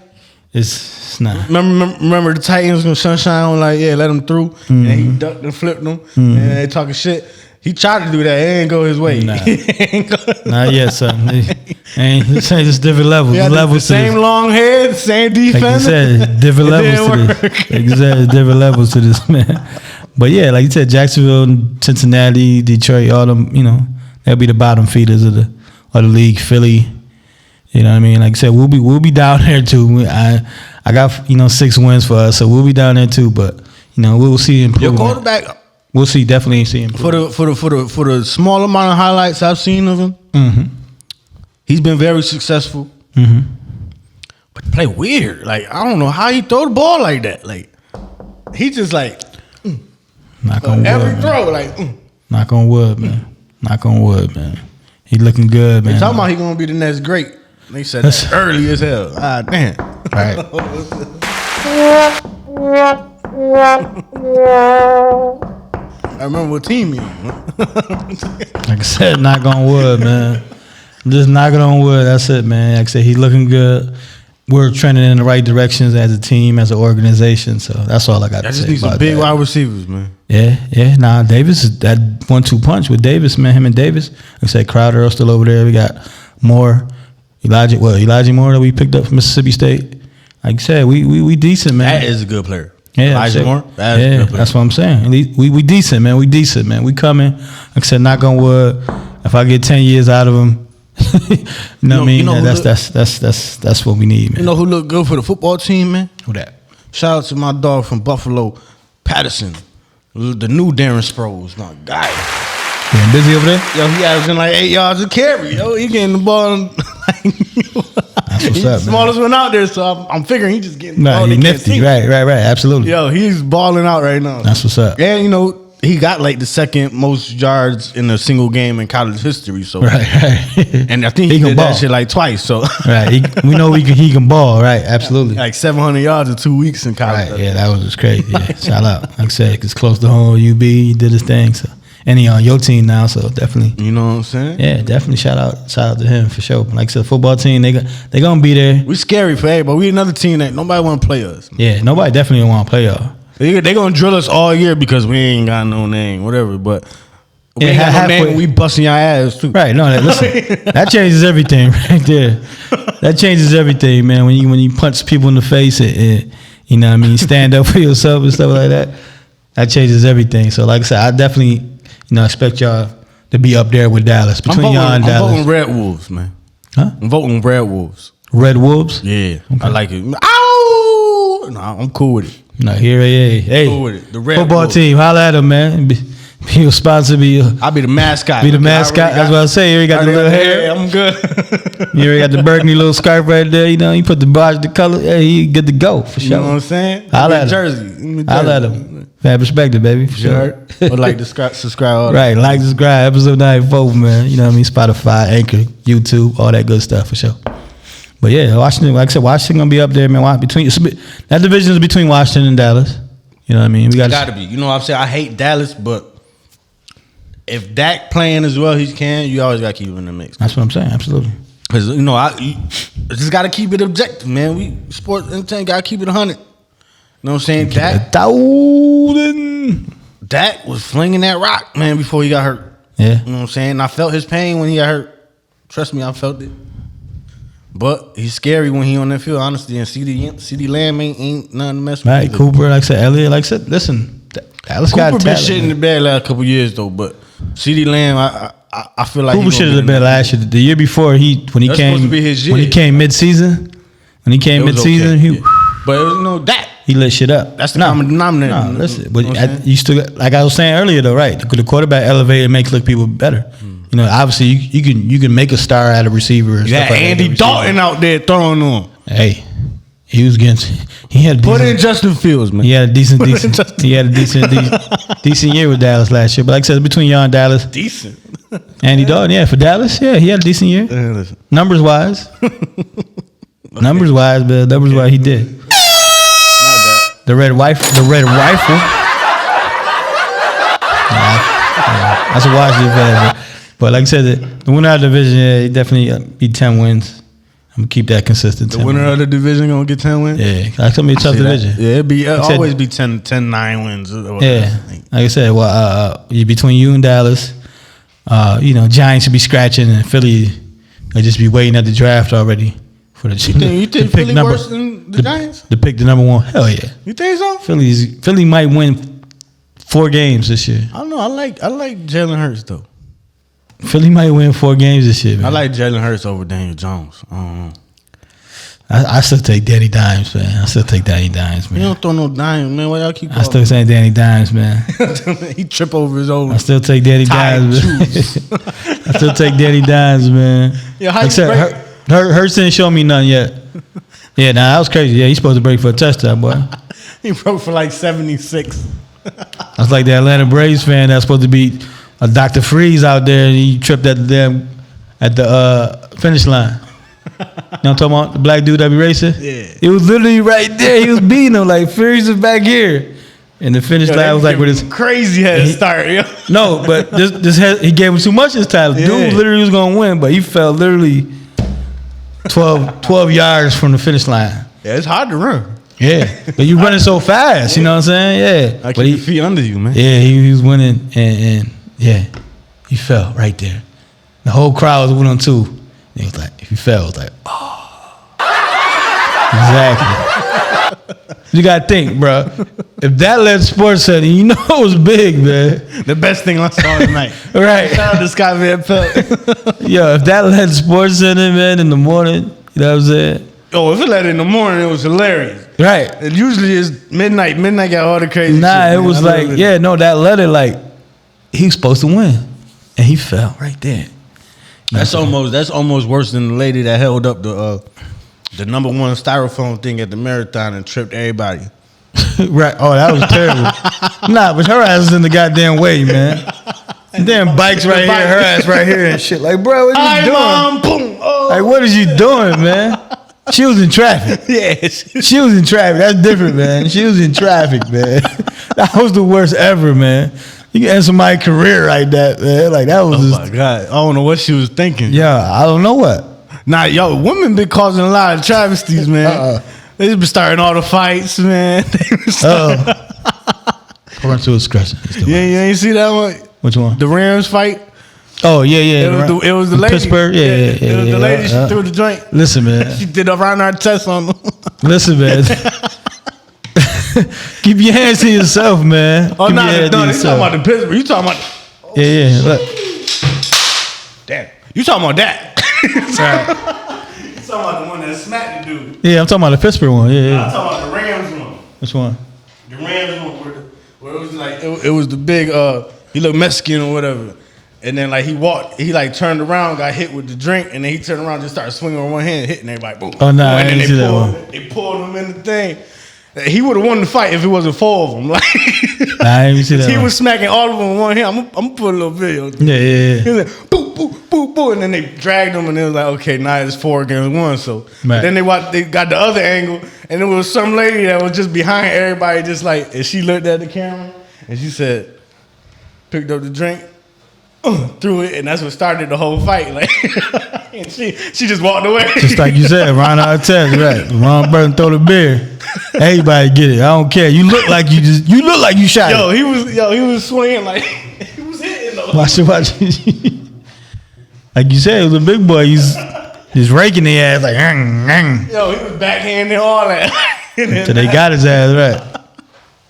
It's not. Remember the Titans when Sunshine was like, yeah, let him through. And he ducked and flipped them. And they talking shit. He tried to do that. It ain't go his way. Nah. Not yet, son. This ain't just different levels. Yeah, levels the same long head, same defense. Like you said, different levels to this. Like you said, different levels to this, man. But yeah, like you said, Jacksonville, Cincinnati, Detroit, all them, you know, they'll be the bottom feeders of the league. Philly, you know what I mean? Like I said, we'll be down there too. I got 6 wins for us, so we'll be down there too. But we'll see improvement. Your quarterback, we'll definitely see improvement. For the small amount of highlights I've seen of him, he's been very successful. But he play weird. Like, I don't know how he throw the ball like that. Like, he just like knock on wood, every man. throw like knock on wood, man. Knock on wood, man. He looking good, man. They talking about he gonna be the next great. They said that early as hell. Ah, damn. Right. I remember what team you on. Like I said, knock on wood, man. Just knocking on wood. That's it, man. Like I said, he's looking good. We're trending in the right directions as a team, as an organization. So that's all I got to say. Just need some big wide receivers, man. Yeah. Nah, Davis is that 1-2 punch with Davis, man. Him and Davis. Like I said, Crowder are still over there. We got Moore, Elijah Moore that we picked up from Mississippi State. Like I said, we decent, man. That is a good player. Yeah, Elijah Moore. That is a good player. That's what I'm saying. We decent, man. We decent, man. We coming. Like I said, knock on wood. If I get 10 years out of him. you know what I mean? That's what we need, man. You know who look good for the football team, man? Who that? Shout out to my dog from Buffalo, Patterson, the new Darren Sproles, my guy. Getting busy over there? Yo, he averaging like 8 yards a carry. Yo, he getting the ball. That's what's he's up, the smallest one out there, so I'm figuring he just getting the ball. He nifty. Right. Absolutely. Yo, he's balling out right now. That's what's up. And he got like the second most yards in a single game in college history. So right. And I think he did that shit like twice. So right, we know he can ball. Right, absolutely. Like 700 yards in 2 weeks in college. Right, yeah, that was just crazy. Yeah, shout out. Like I said, it's close to home. UB, he did his thing. So, and he on your team now. So definitely, you know what I'm saying? Yeah, definitely shout out to him for sure. Like I said, football team, they gonna be there. We scary for everybody. We another team that nobody want to play us. Yeah, nobody definitely want to play y'all. They gonna drill us all year because we ain't got no name, whatever. But we ain't got no name. We busting your ass too. Right? No, listen, that changes everything right there. That changes everything, man. When you punch people in the face and you know what I mean, stand up for yourself and stuff like that. That changes everything. So, like I said, I definitely expect y'all to be up there with Dallas. Between y'all and Dallas, I'm voting Red Wolves, man. Huh? I'm voting Red Wolves. Red Wolves? Yeah, okay. I like it. Ow! No, I'm cool with it. No, hey, cool with it. The Red football Wolves. team, holla at them, man. Be a sponsor, I'll be the mascot. Be the mascot. That's what I say. You already got the little hair. I'm good. You already got the burgundy little scarf right there. You put the color. Yeah, you good to go for sure. You know what I'm saying? Holla at Jersey. Holla at them. Fan perspective, baby. For sure. Or like, subscribe. Right, like, subscribe. Episode 94, man. You know what I mean? Spotify, Anchor, YouTube, all that good stuff for sure. But yeah, Washington. Like I said, Washington gonna be up there, man. That division is between Washington and Dallas. You know what I mean? We gotta be. You know what I'm saying? I hate Dallas, but if Dak playing as well as he can, you always gotta keep him in the mix. That's what I'm saying. Absolutely. Because you just gotta keep it objective, man. We sports entertainment gotta keep it 100. You know what I'm saying? Dak was flinging that rock, man, before he got hurt. Yeah. You know what I'm saying? I felt his pain when he got hurt. Trust me, I felt it. But he's scary when he on that field, honestly. And CD Lamb ain't nothing to mess with. Right, Cooper, like I said, Elliott, like I said, listen. Dallas Cooper got been talent, shit in the man. bed last couple years though, but CeeDee Lamb, I feel like Cooper should have been last year. The year before, when he That's came supposed to be his when he year. came mid-season, It was okay, he yeah. But it was no that. he lit shit up. That's the common denominator. No, listen, but You know what I'm saying? you still like I was saying earlier though, right? The quarterback elevated makes look people better. You know, obviously you can make a star out of receiver. And You stuff got like that, Andy receiver. Dalton out there throwing to him. Hey, he was he had a Put in decent, Justin Fields, man. he had a decent Justin- he had a decent year with Dallas last year. But like I said, between y'all and Dallas, Decent. Andy Dalton, yeah, for Dallas, yeah, he had a decent year. Listen. Numbers wise, but numbers wise, he did. Not that. The red rifle. That's a Washington fan, but like I said, the winner of the division, yeah, he definitely be 10 wins. I'm gonna keep that consistent. The winner of the division gonna get 10 wins? Yeah, that's gonna be a tough division. Yeah, it'll Like I always said, be 10-9 wins. Yeah, like I said, well, between you and Dallas, Giants should be scratching, and Philly will just be waiting at the draft already for the. You think Philly worse than the Giants? To pick the number one, hell yeah. You think so? Philly might win 4 games this year. I don't know. I like Jalen Hurts though. Philly might win 4 games this year, man. I like Jalen Hurts over Daniel Jones. I don't know. I still take Danny Dimes, man. You don't throw no dime, man. Why y'all keep? I still say Danny Dimes, man. He trip over his own. I still take Danny Dimes. Man. I still take Danny Dimes, man. Yeah, how you Except Hurts didn't show me nothing yet. Yeah, that was crazy. Yeah, he's supposed to break for a touchdown, boy. He broke for like 76. That's like the Atlanta Braves fan that's supposed to be a Dr. Freeze out there, and he tripped at the finish line. You know what I'm talking about? The black dude that be racing? Yeah. He was literally right there. He was beating him like Freeze is back here. And the finish line was like with his crazy head start. Yo. No, but he gave him too much this time. Yeah. Dude literally was gonna win, but he fell literally 12 yards from the finish line. Yeah, it's hard to run. Yeah, but you running so fast, you know what I'm saying? Yeah, I keep but your feet under you, man. yeah, he was winning, and yeah, he fell right there. The whole crowd was 1-2. He was like, if he fell, it was like, oh, exactly. You gotta think, bro. If that led Sports Center, you know it was big, man. The best thing I saw tonight. Right. Shout out to Scott Van Pelt. Yo, if that led Sports Center, man, in the morning, you know what I'm saying? Oh, if it let in the morning, it was hilarious. Right. And usually it's midnight. Midnight got all the crazy Nah, shit, it man. was I like, love it. yeah, no, that letter, like, he was supposed to win. And he fell right there. That's almost worse than the lady that held up the number 1 styrofoam thing at the marathon and tripped everybody. Right. Oh, that was terrible. Nah, but her ass is in the goddamn way, man. Damn bikes right here, her ass right here and shit. Like, bro, what are you doing? Mom, boom. Oh. Like, what is you doing, man? She was in traffic. Yeah. She was in traffic. That's different, man. She was in traffic, man. That was the worst ever, man. You can end somebody's career like that, man. Like, that was Oh my God. I don't know what she was thinking. Yeah, I don't know what. Nah, yo, women been causing a lot of travesties, man. They just been starting all the fights, man. They been starting- Parental discretion. you ain't see that one? Which one? The Rams fight? Oh, yeah. It was the lady. Pittsburgh? Yeah. It was the lady. She threw the joint. Listen, man. She did a round our test on them. Listen, man. Keep your hands to yourself, man. Oh, Keep no, your hands to you talking yourself. about the Pittsburgh. You talking about... Yeah. Look. Damn. You talking about that. Right. You talking about the one that smacked the dude. Yeah, I'm talking about the Pittsburgh one. Yeah. I'm talking about the Rams one. Which one? The Rams one where it was like... It was the big... he looked Mexican or whatever. And then like he like turned around, got hit with the drink, and then he turned around, just started swinging with one hand, hitting everybody. Boom. Oh, nah, I and then didn't see that one. They pulled him in the thing. He would have won the fight if it wasn't 4 of them. Like Nah, I didn't see that he one. was smacking all of them with one hand. I'm gonna put a little video. Yeah. He was like, boo, boo, boo, boo, and then they dragged him, and it was like, okay, now it's 4 against 1. So Right. then they got the other angle, and it was some lady that was just behind everybody, just like, and she looked at the camera, and she said, picked up the drink, threw it, and that's what started the whole fight. Like, and she just walked away. Just like you said, Ron Artest, right? Wrong person throw the beer. Everybody get it. I don't care. You look like you shot it. He was swinging like he was hitting though. Watch it. Like you said, it was a big boy. He's just raking the ass like. Yo, he was backhanding all that. So they got his ass right.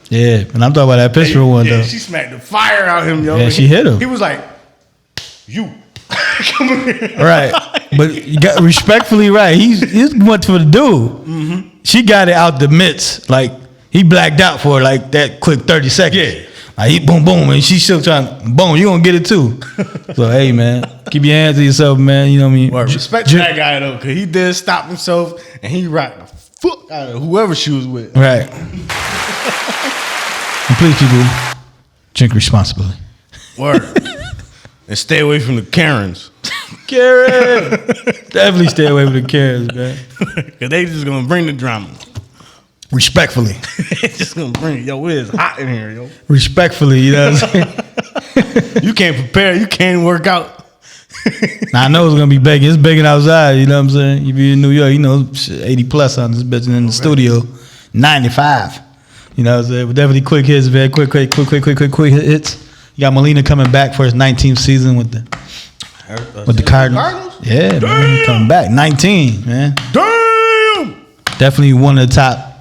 Yeah, and I'm talking about that Pittsburgh one though. She smacked the fire out of him, yo. Yeah, she hit him. He was like, "You." Come here. Right, but you got respectfully right. He went for the dude. Mm-hmm. She got it out the midst. Like he blacked out for like that quick 30 seconds. Yeah. Like he boom boom, and she still trying boom. You gonna get it too. So hey man, keep your hands to yourself, man. You know what I mean. Well, respect to that guy though, because he did stop himself and he rocked the fuck out of whoever she was with. Right. And please, people, drink responsibly. Word. And stay away from the Karens. Karen, definitely stay away from the Karens, man. Because they just gonna bring the drama. Respectfully. They just gonna bring it. Yo, it's hot in here, yo. Respectfully, you know what I'm saying? You can't prepare. You can't work out. Now, I know it's gonna be baking. It's baking outside. You know what I'm saying? You be in New York, you know, 80 plus on this bitch, and in the studio, 95. You know what I'm saying? But definitely quick hits, man. Quick hits. You got Molina coming back for his 19th season with the Cardinals. Yeah, man, he coming back. 19, man. Damn. Definitely one of the top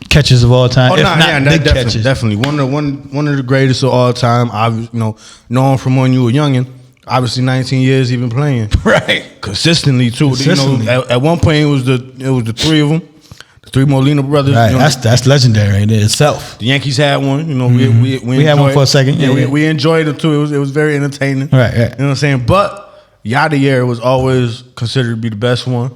catches of all time. Catches. Definitely one of the greatest of all time. Obviously, you know, knowing from when you were youngin'. Obviously, 19 years even playing. Right. Consistently too. Consistently. You know, at one point it was the three of them, the three Molina brothers. Right. You know, That's legendary in itself. the Yankees had one. You know, We had one for a second. Yeah. We enjoyed it too. It was very entertaining. Right. You know what I'm saying? But Yadier was always considered to be the best one,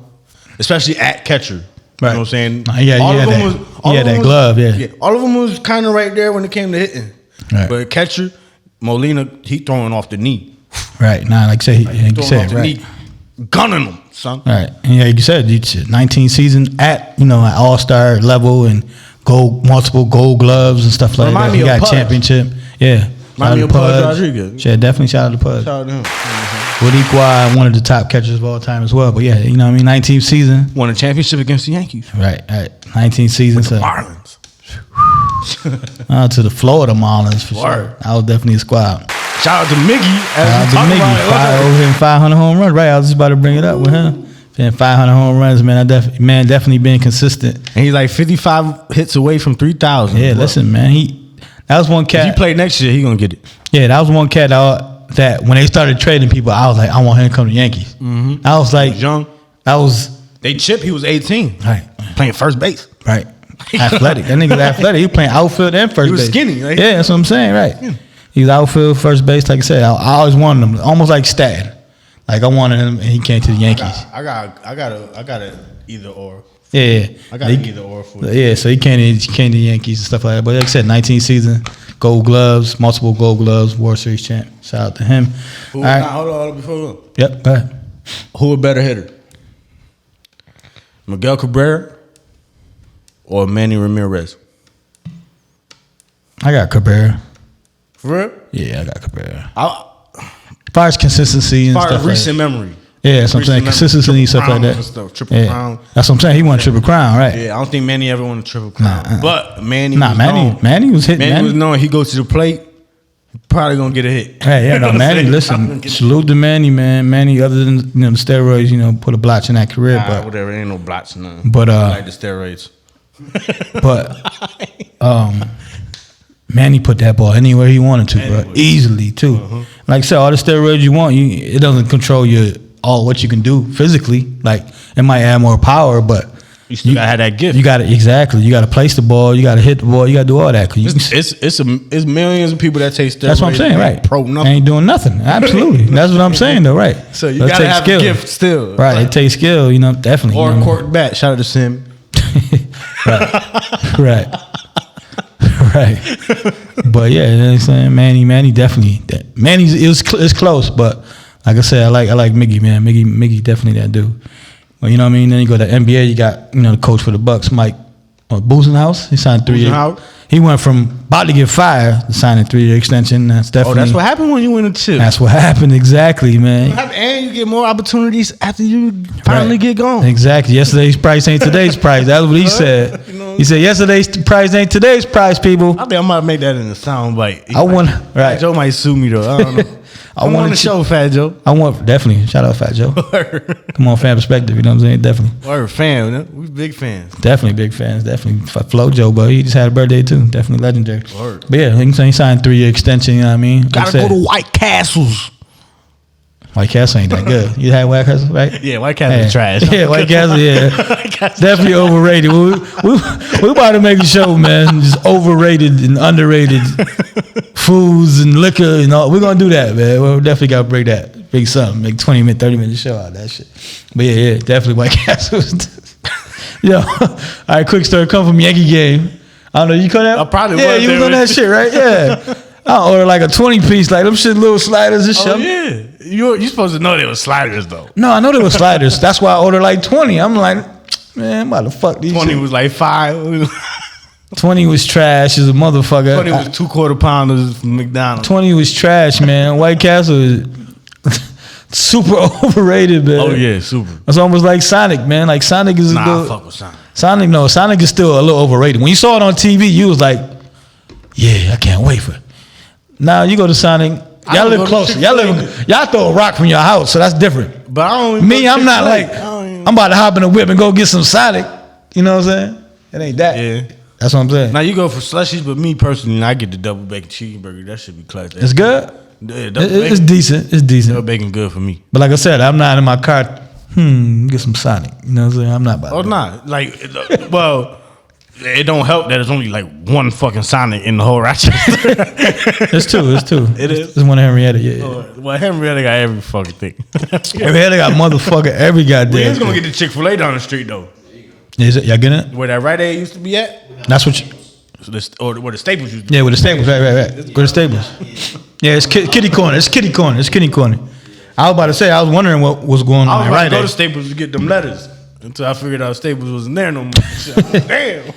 especially at catcher. You know what I'm saying? Yeah, all of them that glove, yeah. All of them was kind of right there when it came to hitting. Right. But catcher, Molina, he throwing off the knee. Right. Nah, like you said, right. Knee, gunning them, son. Right. And yeah, like you said, 19 season at, you know, at all-star level and multiple gold gloves and stuff like that. He got a championship. Yeah. Remind me of Pudge Rodriguez. Yeah, definitely shout out to Pudge. Shout out to him. Would equal one of the top catchers of all time as well. But yeah, you know what I mean? 19th season. Won a championship against the Yankees. Right. 19th season. With the Marlins. To the Florida Marlins for sure. I was definitely a squad. Shout out to Miggy. Over him 500 home runs. Right, I was just about to bring it up with him. 500 home runs, man. Definitely being consistent. And he's like 55 hits away from 3,000. Yeah, listen, man. That was one cat. If he play next year, he gonna get it. Yeah, that was one cat that when they started trading people, I was like, I want him to come to Yankees. Mm-hmm. I was like, he was young. They chipped. He was 18. Right, playing first base. Right, athletic. That nigga's athletic. He playing outfield and first base. He was skinny. Right? Yeah, that's what I'm saying. Right. Yeah. He was outfield, first base. Like I said, I always wanted him, almost like Stanton. Like I wanted him, and he came to the Yankees. I got a either or. Yeah. I got either or for you. Yeah, so he came to the Yankees and stuff like that. But like I said, 19th season, gold gloves, multiple gold gloves, World Series champ. Shout out to him. Hold on, before. Yep, go ahead. Who a better hitter? Miguel Cabrera or Manny Ramirez? I got Cabrera. For real? Yeah, I got Cabrera. As far as consistency and stuff like that. Recent memory. Yeah, that's what I'm saying. Consistency and stuff like that. Triple crown. That's what I'm saying. He won Triple Crown, right? Yeah, I don't think Manny ever won a Triple Crown. But Manny Manny was hitting. Manny was knowing he goes to the plate, probably gonna get a hit. Hey, yeah, no, Manny, listen, salute to Manny, man. Manny, other than the steroids, put a blotch in that career. But whatever, ain't no blotch, none. But I like the steroids. But Manny put that ball anywhere he wanted to, bro. Easily too. Like I said, all the steroids you want, it doesn't control what you can do physically. Like it might add more power, but you still gotta have that gift. You got to You got to place the ball. You got to hit the ball. You got to do all that. It's millions of people that take steroids. That's what I'm saying, right? Pro nothing. Ain't doing nothing. Absolutely. That's what I'm saying, though, right? So you gotta have a gift still, right? It takes skill, definitely. Or a court bat. Shout out to Sim. Right. But yeah, you know what I'm saying? Manny definitely. It's close, but like I said, I like Miggy, man. Miggy definitely that dude. Well, you know what I mean? Then you go to the NBA, you got, the coach for the Bucks, Mike Busenhaus. He signed 3 years. He went from about to get fired to sign a 3-year extension. That's definitely. That's what happened when you win a chip. That's what happened, exactly, man. And you get more opportunities after you finally get gone. Exactly. Yesterday's price ain't today's price. That's what he said. He said yesterday's price ain't today's price, people. I think I might make that in the sound bite. Joe might sue me though. I don't know. Come on the show, Fat Joe. I want definitely shout out Fat Joe. Come on, fan perspective. You know what I'm saying? Definitely. We're a fan. We big fans. Definitely big fans. Definitely Flo Joe, but he just had a birthday too. Definitely legendary. Word. But yeah, he signed 3-year extension. You know what I mean? Gotta go to White Castles. White Castle ain't that good. You had White Castle, right? Yeah, White Castle is trash. Yeah, White Castle, yeah. Definitely overrated. We about to make a show, man. Just overrated and underrated foods and liquor and all. We're going to do that, man. We'll definitely got to break that. Big something. Make 20-minute, 30-minute show out of that shit. But yeah, definitely White Castle. Yo, all right, quick story. Come from Yankee game. I don't know, you caught that? I probably yeah, was. You was on that shit, right? Yeah. I ordered like a 20-piece, like them shit, little sliders and shit. Oh, yeah. You supposed to know they were sliders, though. No, I know they were sliders. That's why I ordered like 20. I'm like, man, I'm about to fuck these 20 shit. was like 5. 20 was trash as a motherfucker. 20 was 2 quarter pounders from McDonald's. 20 was trash, man. White Castle is super overrated, man. Oh, yeah, super. It's almost like Sonic, man. Like Sonic is Nah, good. I fuck with Sonic. Sonic is still a little overrated. When you saw it on TV, you was like, yeah, I can't wait for it. Now you go to Sonic, y'all live closer. Y'all throw a rock from your house, so that's different. But I don't Me, I'm not like, I'm about to hop in a whip and go get some Sonic. You know what I'm saying? It ain't that. Yeah. That's what I'm saying. Now you go for slushies, but me personally, I get the double bacon cheeseburger. That should be clutch. It's good? Yeah, It's decent. It's decent. Double bacon good for me. But like I said, I'm not in my car, get some Sonic. You know what I'm saying? I'm not about Oh, that. not. Like, well, it don't help that it's only like one fucking Sonic in the whole Rochester. It's two. It is? It's one in Henrietta, yeah. Well, Henrietta got every fucking thing. Henrietta got motherfucker every goddamn We was gonna thing. get the Chick-fil-A down the street though. Is it? Y'all getting it? Where that Rite Aid used to be at? That's what you... Or where the Staples used to be. Yeah, with the Staples, right. With the Staples. Yeah, it's kitty corner. It's kitty corner. I was about to say, I was wondering what was going I on was at about Rite to go Aid. to Staples to get them letters until I figured out Staples wasn't there no more. Damn.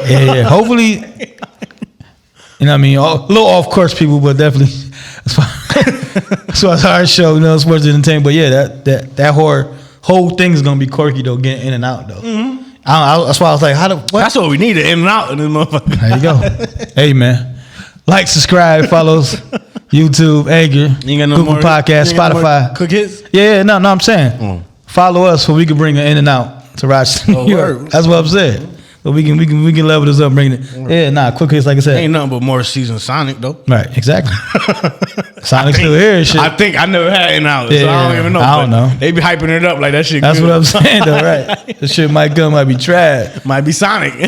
Yeah. Hopefully, you know what I mean? A little off course people, but definitely. So it's our show, you know, sports entertainment. But yeah, that whole thing is gonna be quirky though, getting in and out though. Mm-hmm. That's why I was like, what? That's what we need, in and out in this motherfucker. There you go. Hey man, like, subscribe, follows, YouTube, Anchor, Google Podcast, Spotify. Quick hits? Yeah, no, I'm saying. Follow us so we can bring an in and out to Rochester, New York. That's what I'm saying. But we can level this up, bring it. Yeah, quick hits, like I said. Ain't nothing but more seasoned Sonic though. Right, exactly. Sonic's still here and shit. I think I never had in out, so I don't even know. I don't know. They be hyping it up like that shit. That's good. what I'm saying though, right? This shit might be trash. Might be Sonic.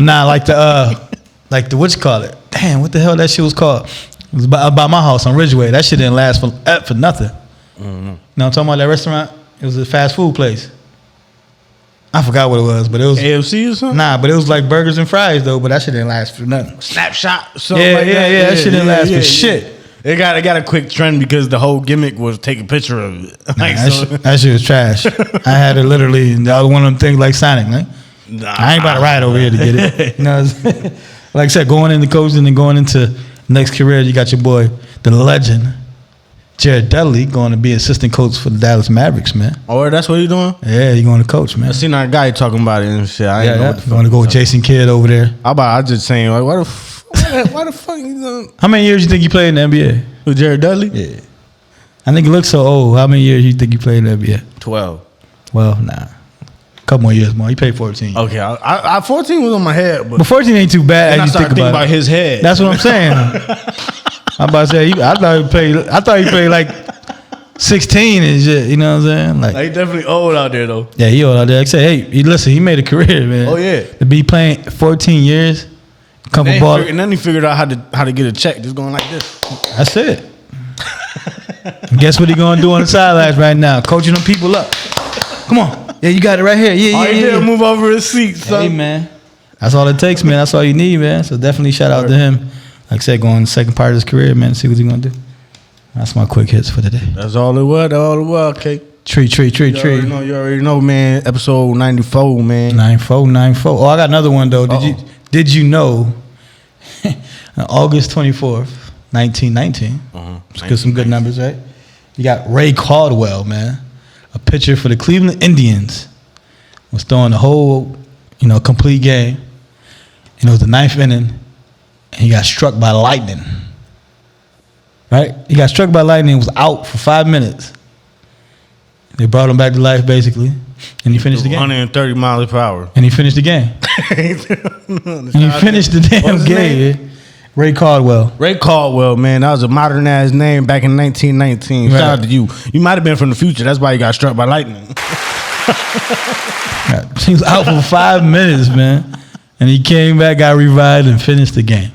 Nah, like the what you call it? Damn, what the hell that shit was called? It was by my house on Ridgeway. That shit didn't last for nothing. Mm-hmm. You know what I'm talking about? That restaurant? It was a fast food place. I forgot what it was, but it was AFC or something. Nah, but it was like burgers and fries though. But that shit didn't last for nothing. Snapshot. Yeah, that shit didn't last for shit. It got a quick trend because the whole gimmick was take a picture of it. Like, that shit was trash. I had it literally. That was one of them things like Sonic. Like, I ain't about to ride over here to get it. You know, like I said, going into coaching and going into next career, you got your boy, the legend, Jared Dudley, going to be assistant coach for the Dallas Mavericks, man. Oh, that's what you doing? Yeah, you going to coach, man. I seen our guy talking about it and shit. I ain't know what the fuck. Going to go with Jason Kidd over there. I just saying, like, why the fuck you doing? How many years you think you played in the NBA? With Jared Dudley? Yeah. I think he looks so old. How many years you think you played in the NBA? 12. Well, nah. A couple more years more. He played 14. Okay, I 14 was on my head, but 14 ain't too bad. And as I you started think thinking about about his head. That's what I'm saying. I'm about to say, I thought he played like 16 and shit. You know what I'm saying? Like, he definitely old out there though. Yeah, he old out there. Like I said, hey, listen, he made a career, man. Oh yeah. To be playing 14 years, couple ball. And then he figured out how to get a check, just going like this. That's it. Guess what he gonna do on the sidelines right now? Coaching them people up. Come on. Yeah, you got it right here. Yeah. He did move over his seat, son. Hey, man. That's all it takes, man. That's all you need, man. So definitely shout out to him. Like I said, going the second part of his career, man. See what he's gonna do. That's my quick hits for today. That's all it was. Okay. Tree. You already know, man. Episode 94, man. 94. Oh, I got another one though. Did you know? On August 24th, 1919. Let's get some good numbers, right? You got Ray Caldwell, man. A pitcher for the Cleveland Indians. Was throwing the whole, complete game. And it was the ninth inning. And he got struck by lightning. Right? He got struck by lightning. Was out for 5 minutes. They brought him back to life, basically, and he finished the game. 130 miles per hour. And he finished the game. And he finished the damn game. Ray Caldwell. Ray Caldwell, man, that was a modern ass name back in 1919. Right. Shout out to you. You might have been from the future. That's why you got struck by lightning. He was out for 5 minutes, man, and he came back, got revived, and finished the game.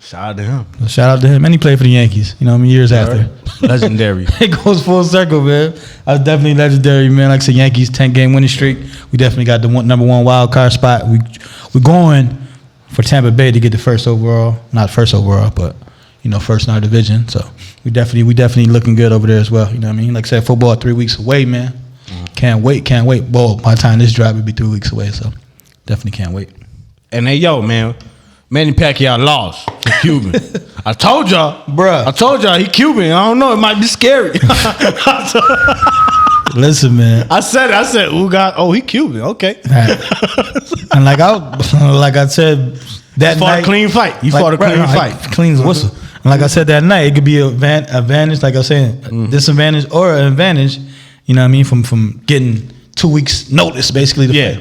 Shout out to him. So shout out to him. And he played for the Yankees, you know what I mean, years after. Right. Legendary. It goes full circle, man. I was definitely legendary, man. Like I said, Yankees 10-game winning streak. We definitely got the number one wild card spot. We're going for Tampa Bay to get the first overall. Not first overall, but, you know, first in our division. So we definitely looking good over there as well. You know what I mean? Like I said, football 3 weeks away, man. Can't wait. Well, by the time this drive, it'll be 3 weeks away. So definitely can't wait. And hey, yo, man, Manny Paquiao lost to Cuban. I told y'all, Bruh. I told y'all he Cuban. I don't know. It might be scary. Listen, man. I said, Ugas. Oh, he Cuban. Okay. And like I said, that He fought night, a clean fight. He fought a clean fight. Clean as a whistle. And like I said that night, it could be an advantage, like I was saying, disadvantage or an advantage. You know what I mean? From getting 2 weeks notice, basically. Yeah.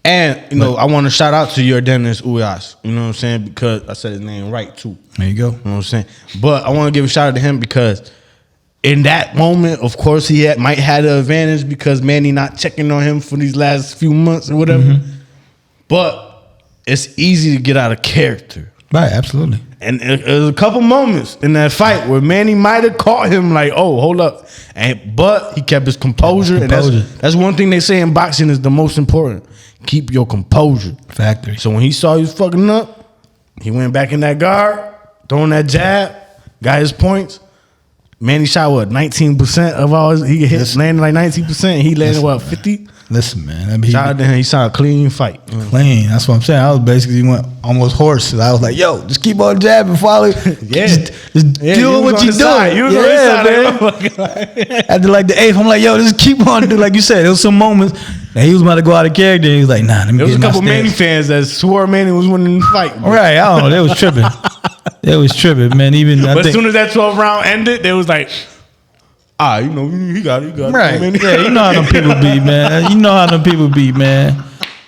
And, you know, I want to shout out to your dentist, Ugas. You know what I'm saying? Because I said his name right, too. There you go. You know what I'm saying? But I want to give a shout out to him because in that moment, of course, he might have the advantage because Manny not checking on him for these last few months or whatever. But it's easy to get out of character. Right, absolutely. And there's a couple moments in that fight where Manny might have caught him like, oh, hold up. But he kept his composure. And that's one thing they say in boxing is the most important. Keep your composure. Factory. So when he saw he was fucking up, he went back in that guard, throwing that jab, got his points. Manny shot, 19% of all he hit, landed like 19%. He landed, 50? Listen, man. Shout out to him. He saw a clean fight. Clean. That's what I'm saying. I was basically went almost hoarse. I was like, yo, just keep on jabbing, follow. Yeah. Just do what you're doing. You was on his side. After like the 8th, I'm like, yo, just keep on doing. Like you said, there was some moments that he was about to go out of character. And he was like, nah, let me There was get a my couple stance. Manny fans that swore Manny was winning the fight. Bro. Right. I don't know. They was tripping. They was tripping, man. Even But as soon as that 12th round ended, they was like, you know, he got it. Right. Yeah, you know how them people be, man. You know how them people be, man.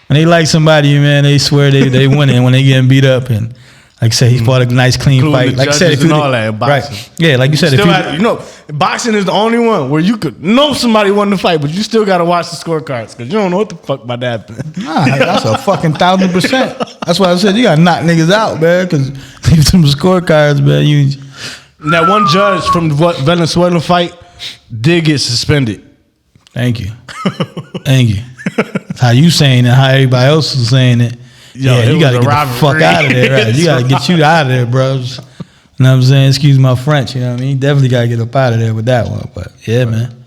When they like somebody, man, they swear they winning when they getting beat up. And like I said, he fought a nice, clean Including fight. the Like I said, judges and all that in boxing. Right. Yeah, like you said, you know, boxing is the only one where you could know somebody won the fight, but you still got to watch the scorecards because you don't know what the fuck about that. Nah, that's a fucking 1,000%. That's why I said you got to knock niggas out, man, because leave some scorecards, man. And that one judge from the Venezuelan fight did get suspended. Thank you. Thank you. That's how you saying it, how everybody else is saying it. Yo, yeah, you got to get the fuck out of there, right? You got to get you out of there, bro. You know what I'm saying? Excuse my French, you know what I mean? Definitely got to get up out of there with that one. But yeah, man.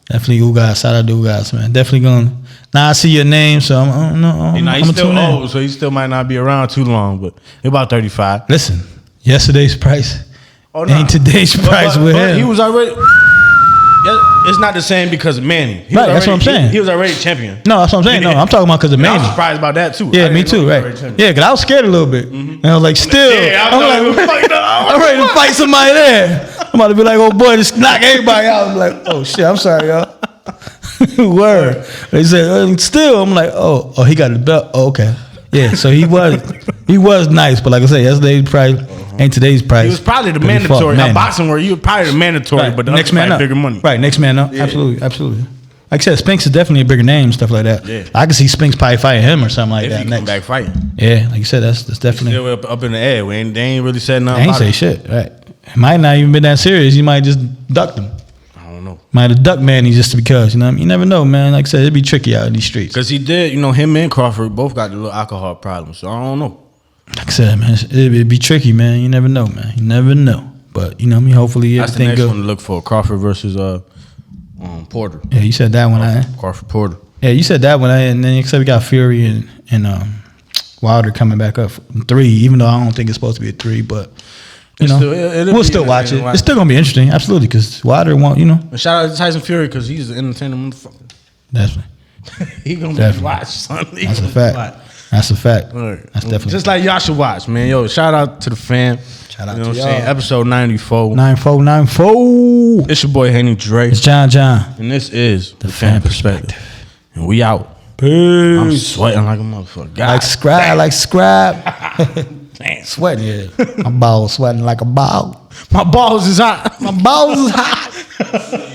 Definitely Ugas. Shout out to Ugas, man. Definitely going to. Now I see your name, so he's still old, so he still might not be around too long, but he's about 35. Listen, yesterday's price ain't today's price with him. He was already. It's not the same because of Manny. Right, that's what I'm saying. He was already champion. No, that's what I'm saying. No, I'm talking about because of Manny. I was surprised about that too. Yeah, me too, right. Yeah, because I was scared a little bit. And I was like, I'm ready to fight somebody there. I'm about to be like, oh boy, just knock everybody out. I'm like, oh shit, I'm sorry, y'all. Word. They said, still, I'm like, oh, he got the belt. Oh, okay. Yeah, so he was nice, but like I said, yesterday's price ain't today's price. He was probably the mandatory. Now boxing where you were probably the mandatory, right. But the next man up, bigger money. Right, next man up. Yeah. Absolutely. Like I said, Spinks is definitely a bigger name, stuff like that. Yeah. I can see Spinks probably fighting him or something like that. If he come back fighting. Yeah, like you said, that's definitely still up in the air. They ain't really said nothing. They ain't say shit. Right. It might not even been that serious. You might just ducked him. Might have ducked Manny just because, you know what I mean? You never know, man. Like I said, it'd be tricky out in these streets. Because he did, him and Crawford both got the little alcohol problems, so I don't know. Like I said, man, it'd be tricky, man. You never know, man. You never know. But, you know what I mean? Hopefully that's everything goes. That's the next one to look for, Crawford versus Porter. Yeah, you said that one. Crawford Porter. Yeah, you said that one. And then except we got Fury and Wilder coming back up 3, even though I don't think it's supposed to be a 3, but... we'll still watch it. It's still gonna be interesting, absolutely, because Wilder won't, And shout out to Tyson Fury because he's an entertaining motherfucker. Definitely, he gonna be watched, son. That's a fact. That's a fact. Right. That's definitely just like y'all should watch, man. Yo, shout out to the fam. Shout out You know to what I'm y'all. saying? Episode 94. 9494. It's your boy Henny Dre. It's John. And this is The Fan Perspective. And we out. Peace. I'm sweating like a motherfucker. God Like scribe. damn. Sweating, yeah. My balls sweating like a ball. My balls is hot. My balls is hot.